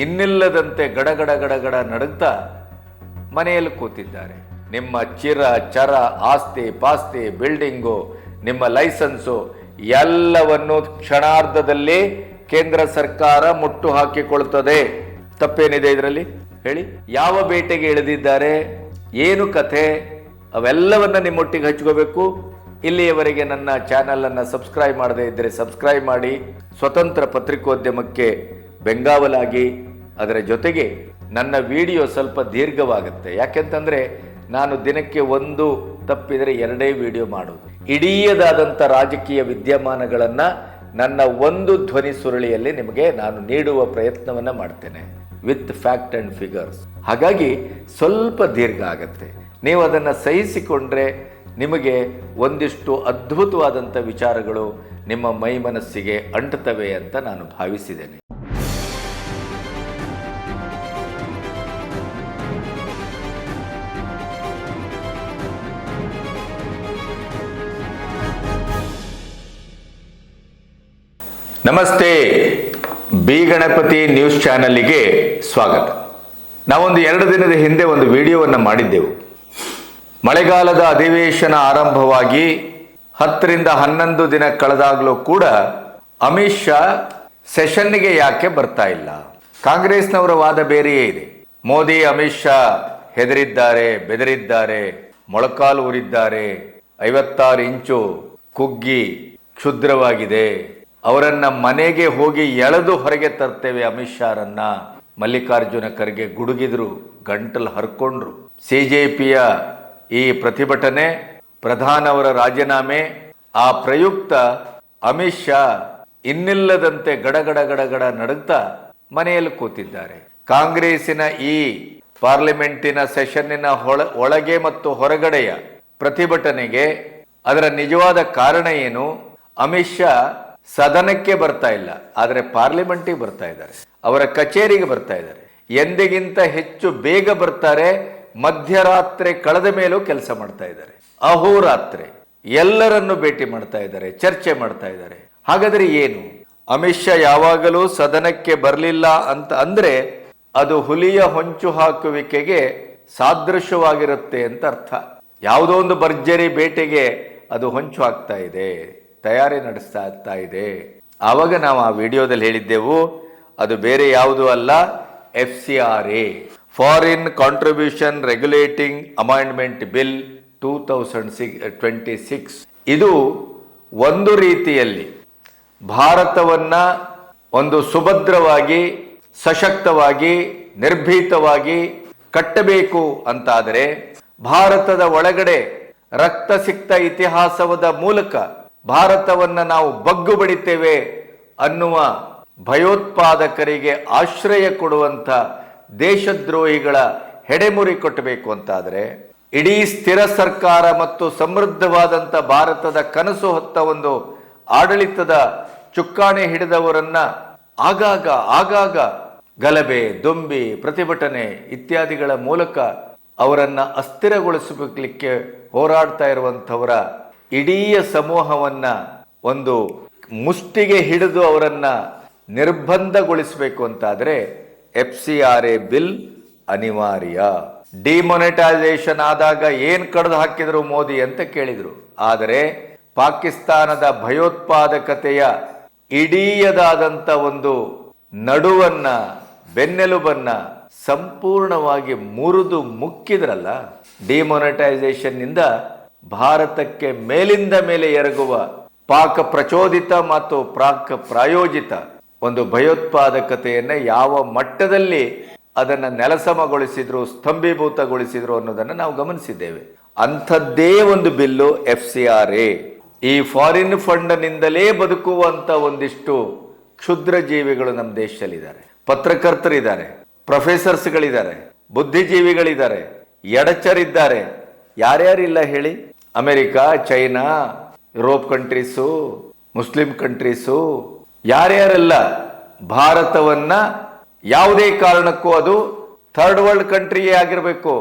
ಇನ್ನಿಲ್ಲದಂತೆ ಗಡಗಡ ಗಡಗಡ ನಡುಗ್ತಾ ಮನೆಯಲ್ಲಿ ಕೂತಿದ್ದಾರೆ. ನಿಮ್ಮ ಚಿರ ಚರ ಆಸ್ತಿ ಪಾಸ್ತಿ ಬಿಲ್ಡಿಂಗು ನಿಮ್ಮ ಲೈಸೆನ್ಸು ಎಲ್ಲವನ್ನು ಕ್ಷಣಾರ್ಧದಲ್ಲಿ ಕೇಂದ್ರ ಸರ್ಕಾರ ಮುಟ್ಟು ಹಾಕಿಕೊಳ್ತದೆ. ತಪ್ಪೇನಿದೆ ಇದರಲ್ಲಿ ಹೇಳಿ? ಯಾವ ಬೇಟೆಗೆ ಇಳಿದಿದ್ದಾರೆ, ಏನು ಕಥೆ, ಅವೆಲ್ಲವನ್ನ ನಿಮ್ಮೊಟ್ಟಿಗೆ ಹಂಚ್ಕೋಬೇಕು. ಇಲ್ಲಿಯವರೆಗೆ ನನ್ನ ಚಾನಲ್ ಅನ್ನು ಸಬ್ಸ್ಕ್ರೈಬ್ ಮಾಡದೇ ಇದ್ದರೆ ಸಬ್ಸ್ಕ್ರೈಬ್ ಮಾಡಿ. ಸ್ವತಂತ್ರ ಪತ್ರಿಕೋದ್ಯಮಕ್ಕೆ ಬೆಂಗಾವಲಾಗಿ. ಅದರ ಜೊತೆಗೆ ನನ್ನ ವಿಡಿಯೋ ಸ್ವಲ್ಪ ದೀರ್ಘವಾಗುತ್ತೆ. ಯಾಕೆಂತಂದ್ರೆ ನಾನು ದಿನಕ್ಕೆ ಒಂದು ತಪ್ಪಿದರೆ 2 ವಿಡಿಯೋ ಮಾಡೋದು. ಇಡೀದಾದಂಥ ರಾಜಕೀಯ ವಿದ್ಯಮಾನಗಳನ್ನು ನನ್ನ ಒಂದು ಧ್ವನಿ ಸುರುಳಿಯಲ್ಲಿ ನಿಮಗೆ ನಾನು ನೀಡುವ ಪ್ರಯತ್ನವನ್ನು ಮಾಡ್ತೇನೆ, ವಿತ್ ಫ್ಯಾಕ್ಟ್ ಆ್ಯಂಡ್ ಫಿಗರ್ಸ್. ಹಾಗಾಗಿ ಸ್ವಲ್ಪ ದೀರ್ಘ ಆಗುತ್ತೆ. ನೀವು ಅದನ್ನು ಸಹಿಸಿಕೊಂಡ್ರೆ ನಿಮಗೆ ಒಂದಿಷ್ಟು ಅದ್ಭುತವಾದಂಥ ವಿಚಾರಗಳು ನಿಮ್ಮ ಮೈ ಮನಸ್ಸಿಗೆ ಅಂಟುತ್ತವೆ ಅಂತ ನಾನು ಭಾವಿಸಿದ್ದೇನೆ. ನಮಸ್ತೆ, ಬಿ ಗಣಪತಿ ನ್ಯೂಸ್ ಚಾನಲ್ಗೆ ಸ್ವಾಗತ. ನಾವೊಂದು 2 ದಿನದ ಹಿಂದೆ ಒಂದು ವಿಡಿಯೋವನ್ನು ಮಾಡಿದ್ದೆವು. ಮಳೆಗಾಲದ ಅಧಿವೇಶನ ಆರಂಭವಾಗಿ 10ರಿಂದ 11 ದಿನ ಕಳೆದಾಗಲೂ ಕೂಡ ಅಮಿತ್ ಶಾ ಸೆಷನ್ಗೆ ಯಾಕೆ ಬರ್ತಾ ಇಲ್ಲ? ಕಾಂಗ್ರೆಸ್ನವರ ವಾದ ಬೇರೆಯೇ ಇದೆ. ಮೋದಿ ಅಮಿತ್ ಶಾ ಹೆದರಿದ್ದಾರೆ, ಬೆದರಿದ್ದಾರೆ, ಮೊಳಕಾಲು ಊರಿದ್ದಾರೆ, 56 ಇಂಚು ಕುಗ್ಗಿ ಕ್ಷುದ್ರವಾಗಿದೆ, ಅವರನ್ನ ಮನೆಗೆ ಹೋಗಿ ಎಳೆದು ಹೊರಗೆ ತರ್ತೇವೆ ಅಮಿತ್ ಶಾರನ್ನ. ಮಲ್ಲಿಕಾರ್ಜುನ ಖರ್ಗೆ ಗುಡುಗಿದ್ರು, ಗಂಟಲು ಹರ್ಕೊಂಡ್ರು. ಸಿಜೆಪಿಯ ಈ ಪ್ರತಿಭಟನೆ, ಪ್ರಧಾನವರ ರಾಜೀನಾಮೆ, ಆ ಪ್ರಯುಕ್ತ ಅಮಿತ್ ಶಾ ಇನ್ನಿಲ್ಲದಂತೆ ಗಡಗಡ ಗಡಗಡ ನಡುಗ್ತಾ ಮನೆಯಲ್ಲಿ ಕೂತಿದ್ದಾರೆ. ಕಾಂಗ್ರೆಸ್ಸಿನ ಈ ಪಾರ್ಲಿಮೆಂಟಿನ ಸೆಷನ್ನಿನ ಒಳಗೆ ಮತ್ತು ಹೊರಗಡೆಯ ಪ್ರತಿಭಟನೆಗೆ ಅದರ ನಿಜವಾದ ಕಾರಣ ಏನು? ಅಮಿತ್ ಶಾ ಸದನಕ್ಕೆ ಬರ್ತಾ ಇಲ್ಲ, ಆದರೆ ಪಾರ್ಲಿಮೆಂಟಿಗೆ ಬರ್ತಾ ಇದ್ದಾರೆ, ಅವರ ಕಚೇರಿಗೆ ಬರ್ತಾ ಇದ್ದಾರೆ. ಎಂದಿಗಿಂತ ಹೆಚ್ಚು ಬೇಗ ಬರ್ತಾರೆ. ಮಧ್ಯರಾತ್ರಿ ಕಳೆದ ಮೇಲೂ ಕೆಲಸ ಮಾಡ್ತಾ ಇದ್ದಾರೆ. ಅಹೋರಾತ್ರಿ ಎಲ್ಲರನ್ನು ಭೇಟಿ ಮಾಡ್ತಾ ಇದ್ದಾರೆ, ಚರ್ಚೆ ಮಾಡ್ತಾ ಇದ್ದಾರೆ. ಹಾಗಾದ್ರೆ ಏನು? ಅಮಿತ್ ಶಾ ಯಾವಾಗಲೂ ಸದನಕ್ಕೆ ಬರಲಿಲ್ಲ ಅಂತ ಅಂದ್ರೆ ಅದು ಹುಲಿಯ ಹೊಂಚು ಹಾಕುವಿಕೆಗೆ ಸಾದೃಶ್ಯವಾಗಿರುತ್ತೆ ಅಂತ ಅರ್ಥ. ಯಾವುದೋ ಒಂದು ಭರ್ಜರಿ ಬೇಟೆಗೆ ಅದು ಹೊಂಚು ಹಾಕ್ತಾ ಇದೆ, ತಯಾರಿ ನಡೆಸ್ತಾ ಇದೆ. ಆವಾಗ ನಾವು ಆ ವಿಡಿಯೋದಲ್ಲಿ ಹೇಳಿದ್ದೆವು, ಅದು ಬೇರೆ ಯಾವುದೂ ಅಲ್ಲ, FCRA, foreign contribution regulating amendment bill 2026. ಇದು ಒಂದು ರೀತಿಯಲ್ಲಿ ಭಾರತವನ್ನ ಒಂದು ಸುಭದ್ರವಾಗಿ, ಸಶಕ್ತವಾಗಿ, ನಿರ್ಭೀತವಾಗಿ ಕಟ್ಟಬೇಕು ಅಂತಾದರೆ ಭಾರತದ ಒಳಗಡೆ ರಕ್ತಸಿಕ್ತ ಇತಿಹಾಸದ ಮೂಲಕ ಭಾರತವನ್ನ ನಾವು ಬಗ್ಗು ಬಡಿತೇವೆ ಅನ್ನುವ ಭಯೋತ್ಪಾದಕರಿಗೆ ಆಶ್ರಯ ಕೊಡುವಂಥ ದೇಶದ್ರೋಹಿಗಳ ಹೆಡೆಮುರಿ ಕೊಟ್ಟಬೇಕು ಅಂತಾದರೆ, ಇಡೀ ಸ್ಥಿರ ಸರ್ಕಾರ ಮತ್ತು ಸಮೃದ್ಧವಾದಂಥ ಭಾರತದ ಕನಸು ಹೊತ್ತ ಒಂದು ಆಡಳಿತದ ಚುಕ್ಕಾಣಿ ಹಿಡಿದವರನ್ನ ಆಗಾಗ ಗಲಭೆ, ದೊಂಬಿ, ಪ್ರತಿಭಟನೆ ಇತ್ಯಾದಿಗಳ ಮೂಲಕ ಅವರನ್ನ ಅಸ್ಥಿರಗೊಳಿಸಲಿಕ್ಕೆ ಹೋರಾಡ್ತಾ ಇರುವಂಥವರ ಇಡೀ ಸಮೂಹವನ್ನ ಒಂದು ಮುಷ್ಟಿಗೆ ಹಿಡಿದು ಅವರನ್ನ ನಿರ್ಬಂಧಗೊಳಿಸಬೇಕು ಅಂತಾದ್ರೆ FCRA ಬಿಲ್ ಅನಿವಾರ್ಯ. ಡಿಮಾನಿಟೈಸೇಷನ್ ಆದಾಗ ಏನ್ ಕಡ್ದು ಹಾಕಿದ್ರು ಮೋದಿ ಅಂತ ಕೇಳಿದ್ರು. ಆದರೆ ಪಾಕಿಸ್ತಾನದ ಭಯೋತ್ಪಾದಕತೆಯ ಇಡೀಯದಾದಂಥ ಒಂದು ನಡುವನ್ನ, ಬೆನ್ನೆಲುಬನ್ನ ಸಂಪೂರ್ಣವಾಗಿ ಮುರಿದು ಮುಕ್ಕಿದ್ರಲ್ಲ. ಡಿಮಾನಿಟೈಸೇಷನ್ ನಿಂದ ಭಾರತಕ್ಕೆ ಮೇಲಿಂದ ಮೇಲೆ ಎರಗುವ ಪಾಕ್ ಪ್ರಚೋದಿತ ಮತ್ತು ಪ್ರಾಯೋಜಿತ ಒಂದು ಭಯೋತ್ಪಾದಕತೆಯನ್ನ ಯಾವ ಮಟ್ಟದಲ್ಲಿ ಅದನ್ನು ನೆಲಸಮಗೊಳಿಸಿದ್ರು, ಸ್ತಂಭೀಭೂತಗೊಳಿಸಿದ್ರು ಅನ್ನೋದನ್ನು ನಾವು ಗಮನಿಸಿದ್ದೇವೆ. ಅಂಥದ್ದೇ ಒಂದು ಬಿಲ್ಲು FCRA. ಈ ಫಾರಿನ್ ಫಂಡ್ ನಿಂದಲೇ ಬದುಕುವಂತ ಒಂದಿಷ್ಟು ಕ್ಷುದ್ರ ಜೀವಿಗಳು ನಮ್ಮ ದೇಶದಲ್ಲಿದ್ದಾರೆ. ಪತ್ರಕರ್ತರಿದ್ದಾರೆ, ಪ್ರೊಫೆಸರ್ಸ್ಗಳಿದ್ದಾರೆ, ಬುದ್ಧಿಜೀವಿಗಳಿದ್ದಾರೆ, ಎಡಚರಿದ್ದಾರೆ. ಯಾರ್ಯಾರಿಲ್ಲ ಹೇಳಿ? America, China, Europe countries, Muslim countries, ಯಾರ್ಯಾರೆಲ್ಲ ಭಾರತವನ್ನ ಯಾವುದೇ ಕಾರಣಕ್ಕೂ ಅದು ಥರ್ಡ್ ವರ್ಲ್ಡ್ ಕಂಟ್ರಿಯೇ ಆಗಿರಬೇಕು,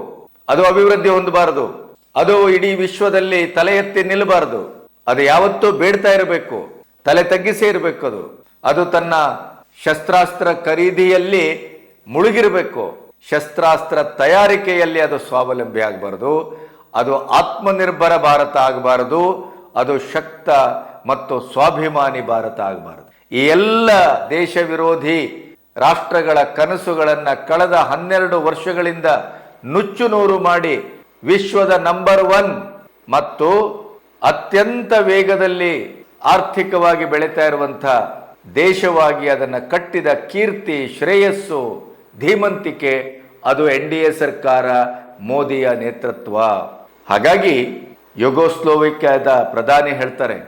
ಅದು ಅಭಿವೃದ್ಧಿ ಹೊಂದಬಾರದು, ಅದು ಇಡೀ ವಿಶ್ವದಲ್ಲಿ ತಲೆ ಎತ್ತಿ ನಿಲ್ಲಬಾರದು, ಅದು ಯಾವತ್ತೂ ಬೇಡ್ತಾ ಇರಬೇಕು, ತಲೆ ತಗ್ಗಿಸೇ ಇರಬೇಕು. ಅದು ತನ್ನ ಶಸ್ತ್ರಾಸ್ತ್ರ ಖರೀದಿಯಲ್ಲಿ ಮುಳುಗಿರಬೇಕು. ಶಸ್ತ್ರಾಸ್ತ್ರ ತಯಾರಿಕೆಯಲ್ಲಿ ಅದು ಸ್ವಾವಲಂಬಿ ಆಗಬಾರದು, ಅದು ಆತ್ಮನಿರ್ಭರ ಭಾರತ ಆಗಬಾರದು, ಅದು ಶಕ್ತ ಮತ್ತು ಸ್ವಾಭಿಮಾನಿ ಭಾರತ ಆಗಬಾರದು. ಈ ಎಲ್ಲ ದೇಶ ವಿರೋಧಿ ರಾಷ್ಟ್ರಗಳ ಕನಸುಗಳನ್ನು ಕಳೆದ 12 ವರ್ಷಗಳಿಂದ ನುಚ್ಚು ನೂರು ಮಾಡಿ ವಿಶ್ವದ ನಂಬರ್ 1 ಮತ್ತು ಅತ್ಯಂತ ವೇಗದಲ್ಲಿ ಆರ್ಥಿಕವಾಗಿ ಬೆಳೀತಾ ಇರುವಂಥ ದೇಶವಾಗಿ ಅದನ್ನು ಕಟ್ಟಿದ ಕೀರ್ತಿ, ಶ್ರೇಯಸ್ಸು, ಧೀಮಂತಿಕೆ ಅದು NDA ಸರ್ಕಾರ, ಮೋದಿಯ ನೇತೃತ್ವ. ಹಾಗಾಗಿ ಯುಗೋಸ್ಲೋವಿಕ್ಯಾದ ಪ್ರಧಾನಿ ಹೇಳ್ತಾರೆ,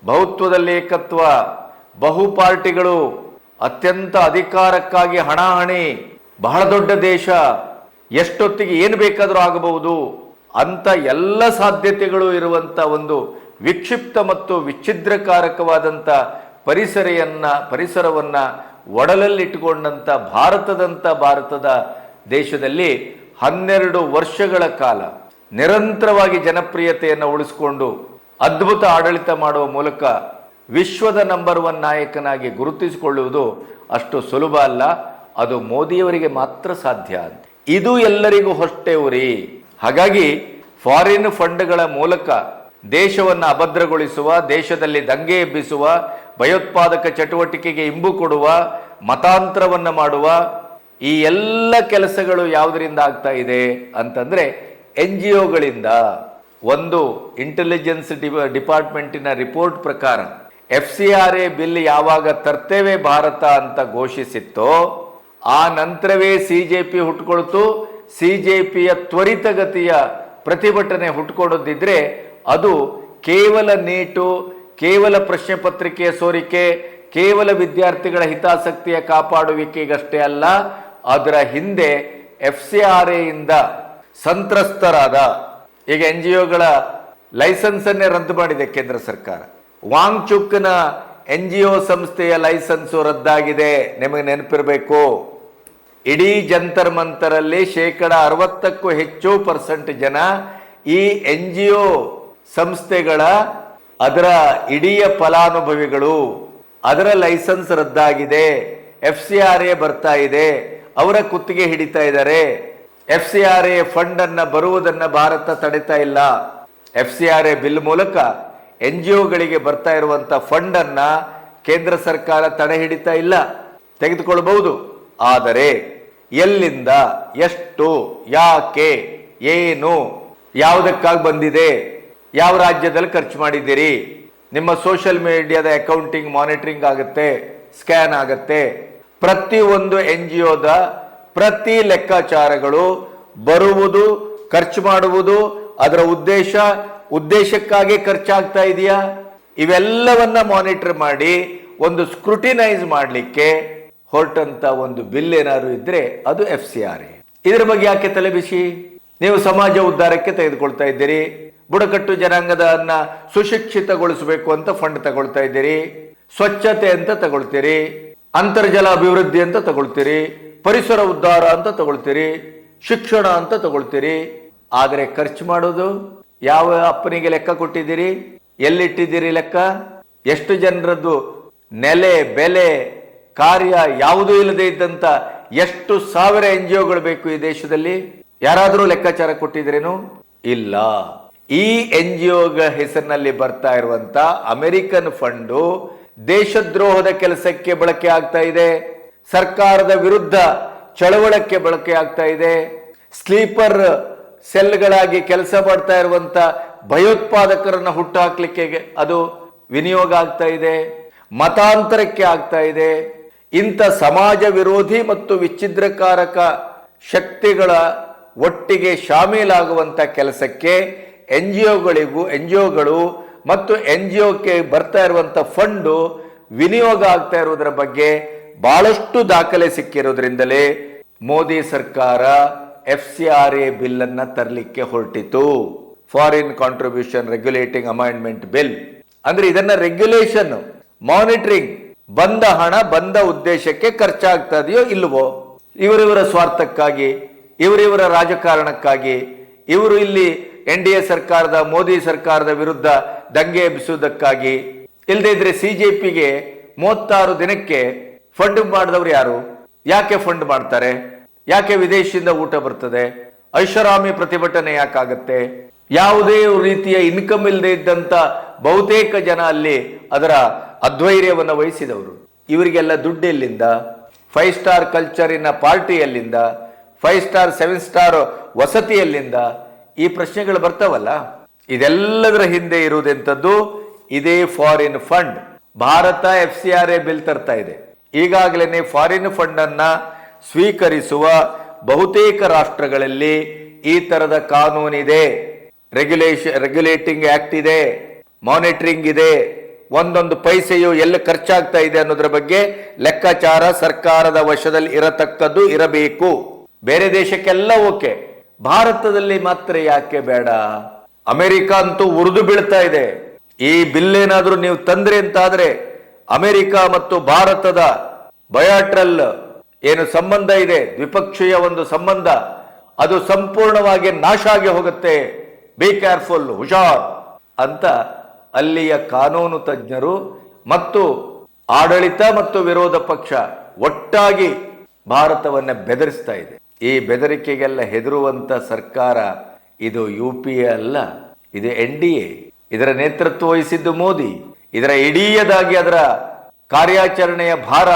ಬಹುತ್ವದಲ್ಲಿ ಏಕತ್ವ, ಬಹು ಪಾರ್ಟಿಗಳು, ಅತ್ಯಂತ ಅಧಿಕಾರಕ್ಕಾಗಿ ಹಣಾಹಣಿ, ಬಹಳ ದೊಡ್ಡ ದೇಶ, ಎಷ್ಟೊತ್ತಿಗೆ ಏನು ಬೇಕಾದರೂ ಆಗಬಹುದು ಅಂತ ಎಲ್ಲ ಸಾಧ್ಯತೆಗಳು ಇರುವಂಥ ಒಂದು ವಿಕ್ಷಿಪ್ತ ಮತ್ತು ವಿಚ್ಛಿದ್ರಕಾರಕವಾದಂಥ ಪರಿಸರವನ್ನ ಒಡಲಲ್ಲಿಟ್ಟುಕೊಂಡಂಥ ಭಾರತದ ದೇಶದಲ್ಲಿ 12 ವರ್ಷಗಳ ಕಾಲ ನಿರಂತರವಾಗಿ ಜನಪ್ರಿಯತೆಯನ್ನು ಉಳಿಸಿಕೊಂಡು ಅದ್ಭುತ ಆಡಳಿತ ಮಾಡುವ ಮೂಲಕ ವಿಶ್ವದ ನಂಬರ್ 1 ನಾಯಕನಾಗಿ ಗುರುತಿಸಿಕೊಳ್ಳುವುದು ಅಷ್ಟು ಸುಲಭ ಅಲ್ಲ. ಅದು ಮೋದಿಯವರಿಗೆ ಮಾತ್ರ ಸಾಧ್ಯ. ಇದು ಎಲ್ಲರಿಗೂ ಹೊಟ್ಟೆ ಉರಿ. ಹಾಗಾಗಿ ಫಾರಿನ್ ಫಂಡ್ಗಳ ಮೂಲಕ ದೇಶವನ್ನು ಅಭದ್ರಗೊಳಿಸುವ, ದೇಶದಲ್ಲಿ ದಂಗೆ ಎಬ್ಬಿಸುವ, ಭಯೋತ್ಪಾದಕ ಚಟುವಟಿಕೆಗೆ ಇಂಬು ಕೊಡುವ, ಮತಾಂತರವನ್ನು ಮಾಡುವ ಈ ಎಲ್ಲ ಕೆಲಸಗಳು ಯಾವುದರಿಂದ ಆಗ್ತಾ ಇದೆ ಅಂತಂದ್ರೆ NGOಗಳಿಂದ. ಒಂದು ಇಂಟೆಲಿಜೆನ್ಸ್ ಡಿಪಾರ್ಟ್ಮೆಂಟಿನ ರಿಪೋರ್ಟ್ ಪ್ರಕಾರ FCRA ಬಿಲ್ ಯಾವಾಗ ತರ್ತೇವೆ ಭಾರತ ಅಂತ ಘೋಷಿಸಿತ್ತೋ ಆ ನಂತರವೇ CJP ಹುಟ್ಟುಕೊಳ್ತು. CJPಯ ತ್ವರಿತಗತಿಯ ಪ್ರತಿಭಟನೆ ಹುಟ್ಟುಕೊಳ್ಳದಿದ್ರೆ ಅದು ಕೇವಲ ನೀಟು, ಕೇವಲ ಪ್ರಶ್ನೆ ಪತ್ರಿಕೆಯ ಸೋರಿಕೆ, ಕೇವಲ ವಿದ್ಯಾರ್ಥಿಗಳ ಹಿತಾಸಕ್ತಿಯ ಕಾಪಾಡುವಿಕೆಗಷ್ಟೇ ಅಲ್ಲ, ಅದರ ಹಿಂದೆ FCRA ಇಂದ ಸಂತ್ರಸ್ತರಾದ, ಈಗ NGOಗಳ ಲೈಸೆನ್ಸ್ ಅನ್ನೇ ರದ್ದು ಮಾಡಿದೆ ಕೇಂದ್ರ ಸರ್ಕಾರ. ವಾಂಗ್ಚುಕ್ನ NGO ಸಂಸ್ಥೆಯ ಲೈಸೆನ್ಸು ರದ್ದಾಗಿದೆ, ನಿಮಗೆ ನೆನಪಿರಬೇಕು. ಇಡೀ ಜಂತರ್ ಮಂತರಲ್ಲಿ 60%ಕ್ಕೂ ಹೆಚ್ಚು ಜನ ಈ NGO ಸಂಸ್ಥೆಗಳ ಅದರ ಇಡೀ ಫಲಾನುಭವಿಗಳು. ಅದರ ಲೈಸೆನ್ಸ್ ರದ್ದಾಗಿದೆ, FCRA ಬರ್ತಾ ಇದೆ, ಅವರ ಕುತ್ತಿಗೆ ಹಿಡಿತಾ ಇದ್ದಾರೆ. FCRA ಫಂಡ್ ಅನ್ನ ಬರುವುದನ್ನ ಭಾರತ ತಡೆತಾ ಇಲ್ಲ. FCRA ಬಿಲ್ ಮೂಲಕ NGOಗಳಿಗೆ ಬರ್ತಾ ಇರುವಂತ ಫಂಡ್ ಅನ್ನ ಕೇಂದ್ರ ಸರ್ಕಾರ ತಡೆ ಹಿಡಿತಾ ಇಲ್ಲ, ತೆಗೆದುಕೊಳ್ಳಬಹುದು. ಆದರೆ ಎಲ್ಲಿಂದ, ಎಷ್ಟು, ಯಾಕೆ, ಏನು, ಯಾವುದಕ್ಕಾಗಿ ಬಂದಿದೆ, ಯಾವ ರಾಜ್ಯದಲ್ಲಿ ಖರ್ಚು ಮಾಡಿದ್ದೀರಿ, ನಿಮ್ಮ ಸೋಷಿಯಲ್ ಮೀಡಿಯಾದ ಅಕೌಂಟಿಂಗ್ ಮಾನಿಟರಿಂಗ್ ಆಗುತ್ತೆ, ಸ್ಕ್ಯಾನ್ ಆಗುತ್ತೆ. ಪ್ರತಿಯೊಂದು NGOದ ಪ್ರತಿ ಲೆಕ್ಕಾಚಾರಗಳು, ಬರುವುದು, ಖರ್ಚು ಮಾಡುವುದು, ಅದರ ಉದ್ದೇಶಕ್ಕಾಗಿ ಖರ್ಚಾಗ್ತಾ ಇದೆಯಾ, ಇವೆಲ್ಲವನ್ನ ಮಾನಿಟರ್ ಮಾಡಿ ಒಂದು ಸ್ಕ್ರೂಟಿನೈಸ್ ಮಾಡಲಿಕ್ಕೆ ಹೊರಟಂತ ಒಂದು ಬಿಲ್ ಏನಾದ್ರು ಇದ್ರೆ ಅದು FCRA. ಇದರ ಬಗ್ಗೆ ಯಾಕೆ ತಲೆಬಿಸಿ? ನೀವು ಸಮಾಜ ಉದ್ಧಾರಕ್ಕೆ ತೆಗೆದುಕೊಳ್ತಾ ಇದ್ದೀರಿ, ಬುಡಕಟ್ಟು ಜನಾಂಗದನ್ನ ಸುಶಿಕ್ಷಿತಗೊಳಿಸಬೇಕು ಅಂತ ಫಂಡ್ ತಗೊಳ್ತಾ ಇದ್ದೀರಿ, ಸ್ವಚ್ಛತೆ ಅಂತ ತಗೊಳ್ತೀರಿ, ಅಂತರ್ಜಲ ಅಭಿವೃದ್ಧಿ ಅಂತ ತಗೊಳ್ತೀರಿ, ಪರಿಸರ ಉದ್ಧಾರ ಅಂತ ತಗೊಳ್ತೀರಿ, ಶಿಕ್ಷಣ ಅಂತ ತಗೊಳ್ತೀರಿ. ಆದರೆ ಖರ್ಚು ಮಾಡೋದು ಯಾವ ಅಪ್ಪನಿಗೆ ಲೆಕ್ಕ ಕೊಟ್ಟಿದ್ದೀರಿ? ಎಲ್ಲಿಟ್ಟಿದ್ದೀರಿ ಲೆಕ್ಕ? ಎಷ್ಟು ಜನರದ್ದು ನೆಲೆ, ಬೆಲೆ, ಕಾರ್ಯ ಯಾವುದೂ ಇಲ್ಲದೆ ಇದ್ದಂತ ಎಷ್ಟು ಸಾವಿರ NGOಗಳು ಬೇಕು ಈ ದೇಶದಲ್ಲಿ? ಯಾರಾದರೂ ಲೆಕ್ಕಾಚಾರ ಕೊಟ್ಟಿದ್ರೇನು? ಇಲ್ಲ. ಈ NGOಗಳ ಹೆಸರಿನಲ್ಲಿ ಬರ್ತಾ ಇರುವಂತ ಅಮೆರಿಕನ್ ಫಂಡು ದೇಶದ್ರೋಹದ ಕೆಲಸಕ್ಕೆ ಬಳಕೆ ಆಗ್ತಾ ಇದೆ, ಸರ್ಕಾರದ ವಿರುದ್ಧ ಚಳವಳಕ್ಕೆ ಬಳಕೆ ಆಗ್ತಾ ಇದೆ, ಸ್ಲೀಪರ್ ಸೆಲ್ಗಳಾಗಿ ಕೆಲಸ ಮಾಡ್ತಾ ಇರುವಂತ ಭಯೋತ್ಪಾದಕರನ್ನ ಹುಟ್ಟುಹಾಕ್ಲಿಕ್ಕೆ ಅದು ವಿನಿಯೋಗ ಆಗ್ತಾ ಇದೆ, ಮತಾಂತರಕ್ಕೆ ಆಗ್ತಾ ಇದೆ. ಇಂಥ ಸಮಾಜ ವಿರೋಧಿ ಮತ್ತು ವಿಚ್ಛಿದ್ರಕಾರಕ ಶಕ್ತಿಗಳ ಒಟ್ಟಿಗೆ ಶಾಮೀಲಾಗುವಂತ ಕೆಲಸಕ್ಕೆ NGOಗಳು ಮತ್ತು NGOಕ್ಕೆ ಬರ್ತಾ ಇರುವಂತ ಫಂಡು ವಿನಿಯೋಗ ಆಗ್ತಾ ಇರುವುದರ ಬಗ್ಗೆ ಬಹಳಷ್ಟು ದಾಖಲೆ ಸಿಕ್ಕಿರೋದ್ರಿಂದಲೇ ಮೋದಿ ಸರ್ಕಾರ FCRA ಬಿಲ್ ಅನ್ನ ತರಲಿಕ್ಕೆ ಹೊರಟಿತು. Foreign contribution regulating amendment bill ಅಂದ್ರೆ ಇದನ್ನ ರೆಗ್ಯುಲೇಷನ್, ಮಾನಿಟರಿಂಗ್, ಬಂದ ಹಣ ಬಂದ ಉದ್ದೇಶಕ್ಕೆ ಖರ್ಚಾಗ್ತಾ ಇದೆಯೋ ಇಲ್ವೋ, ಇವರಿವರ ಸ್ವಾರ್ಥಕ್ಕಾಗಿ, ಇವರಿವರ ರಾಜಕಾರಣಕ್ಕಾಗಿ, ಇವರು ಇಲ್ಲಿ NDA ಸರ್ಕಾರದ, ಮೋದಿ ಸರ್ಕಾರದ ವಿರುದ್ಧ ದಂಗೆ ಎಬ್ಬಿಸುವುದಕ್ಕಾಗಿ. ಇಲ್ಲದೆ ಇದ್ರೆ CJPಗೆ 36 ದಿನಕ್ಕೆ ಫಂಡ್ ಮಾಡಿದವರು ಯಾರು? ಯಾಕೆ ಫಂಡ್ ಮಾಡ್ತಾರೆ? ಯಾಕೆ ವಿದೇಶದಿಂದ ಊಟ ಬರ್ತದೆ? ಐಷಾರಾಮಿ ಪ್ರತಿಭಟನೆ ಯಾಕಾಗತ್ತೆ? ಯಾವುದೇ ರೀತಿಯ ಇನ್ಕಮ್ ಇಲ್ಲದೆ ಇದ್ದಂತ ಬಹುತೇಕ ಜನ ಅಲ್ಲಿ ಅದರ ಅಧ್ವೈರ್ಯವನ್ನು ವಹಿಸಿದವರು. ಇವರಿಗೆಲ್ಲ ದುಡ್ಡು ಎಲ್ಲಿಂದ? 5 ಸ್ಟಾರ್ ಕಲ್ಚರಿನ ಪಾರ್ಟಿಯಲ್ಲಿಂದ, 5 ಸ್ಟಾರ್ 7 ಸ್ಟಾರ್ ವಸತಿಯಲ್ಲಿಂದ? ಈ ಪ್ರಶ್ನೆಗಳು ಬರ್ತಾವಲ್ಲ. ಇದೆಲ್ಲದರ ಹಿಂದೆ ಇರುವುದೆಂಥದ್ದು? ಇದೇ foreign fund. Bharat FCRA bill ತರ್ತಾ ಇದೆ. ಈಗಾಗಲೇ ಫಾರಿನ್ ಫಂಡ್ ಅನ್ನ ಸ್ವೀಕರಿಸುವ ಬಹುತೇಕ ರಾಷ್ಟ್ರಗಳಲ್ಲಿ ಈ ತರದ ಕಾನೂನಿದೆ. ರೆಗ್ಯುಲೇಟಿಂಗ್ ಆಕ್ಟ್ ಇದೆ, ಮಾನಿಟರಿಂಗ್ ಇದೆ. ಒಂದೊಂದು ಪೈಸೆಯು ಎಲ್ಲ ಖರ್ಚಾಗ್ತಾ ಇದೆ ಅನ್ನೋದ್ರ ಬಗ್ಗೆ ಲೆಕ್ಕಾಚಾರ ಸರ್ಕಾರದ ವಶದಲ್ಲಿ ಇರತಕ್ಕದ್ದು ಇರಬೇಕು. ಬೇರೆ ದೇಶಕ್ಕೆಲ್ಲ ಓಕೆ, ಭಾರತದಲ್ಲಿ ಮಾತ್ರ ಯಾಕೆ ಬೇಡ? ಅಮೆರಿಕ ಅಂತೂ ಉರಿದು ಬೀಳ್ತಾ ಇದೆ. ಈ ಬಿಲ್ ಏನಾದ್ರೂ ನೀವು ತಂದ್ರೆ ಅಂತಾದ್ರೆ ಅಮೆರಿಕ ಮತ್ತು ಭಾರತದ ಬಯಾಟ್ರಲ್ ಏನು ಸಂಬಂಧ ಇದೆ, ದ್ವಿಪಕ್ಷೀಯ ಒಂದು ಸಂಬಂಧ, ಅದು ಸಂಪೂರ್ಣವಾಗಿ ನಾಶ ಆಗಿ ಹೋಗುತ್ತೆ. ಬಿ ಕೇರ್ಫುಲ್, ಹುಷಾರ್ ಅಂತ ಅಲ್ಲಿಯ ಕಾನೂನು ತಜ್ಞರು ಮತ್ತು ಆಡಳಿತ ಮತ್ತು ವಿರೋಧ ಪಕ್ಷ ಒಟ್ಟಾಗಿ ಭಾರತವನ್ನ ಬೆದರಿಸ್ತಾ ಇದೆ. ಈ ಬೆದರಿಕೆಗೆಲ್ಲ ಹೆದರುವಂತ ಸರ್ಕಾರ ಇದು UPA ಅಲ್ಲ, ಇದು NDA. ಇದರ ನೇತೃತ್ವ ವಹಿಸಿದ್ದು ಮೋದಿ. ಇದರ ಇಡೀಯದಾಗಿ ಅದರ ಕಾರ್ಯಾಚರಣೆಯ ಭಾರ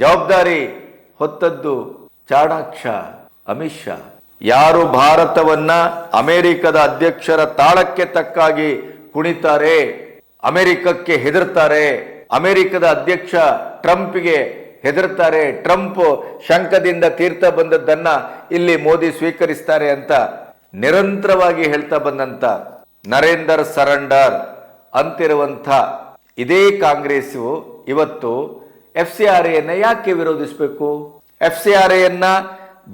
ಜವಾಬ್ದಾರಿ ಹೊತ್ತದ್ದು ಚಾಣಾಕ್ಷ ಅಮಿತ್ ಶಾ. ಯಾರು ಭಾರತವನ್ನ ಅಮೆರಿಕದ ಅಧ್ಯಕ್ಷರ ತಾಳಕ್ಕೆ ತಕ್ಕಾಗಿ ಕುಣಿತಾರೆ, ಅಮೆರಿಕಕ್ಕೆ ಹೆದರ್ತಾರೆ, ಅಮೆರಿಕದ ಅಧ್ಯಕ್ಷ ಟ್ರಂಪ್ಗೆ ಹೆದರ್ತಾರೆ, ಟ್ರಂಪ್ ಶಂಕದಿಂದ ತೀರ್ಥ ಬಂದದ್ದನ್ನ ಇಲ್ಲಿ ಮೋದಿ ಸ್ವೀಕರಿಸ್ತಾರೆ ಅಂತ ನಿರಂತರವಾಗಿ ಹೇಳ್ತಾ ಬಂದಂತ ನರೇಂದರ್ ಸರಂಡರ್ ಅಂತಿರುವಂಥ ಇದೇ ಕಾಂಗ್ರೆಸ್ಸು ಇವತ್ತು FCRAಯನ್ನ ಯಾಕೆ ವಿರೋಧಿಸಬೇಕು? FCRAಯನ್ನ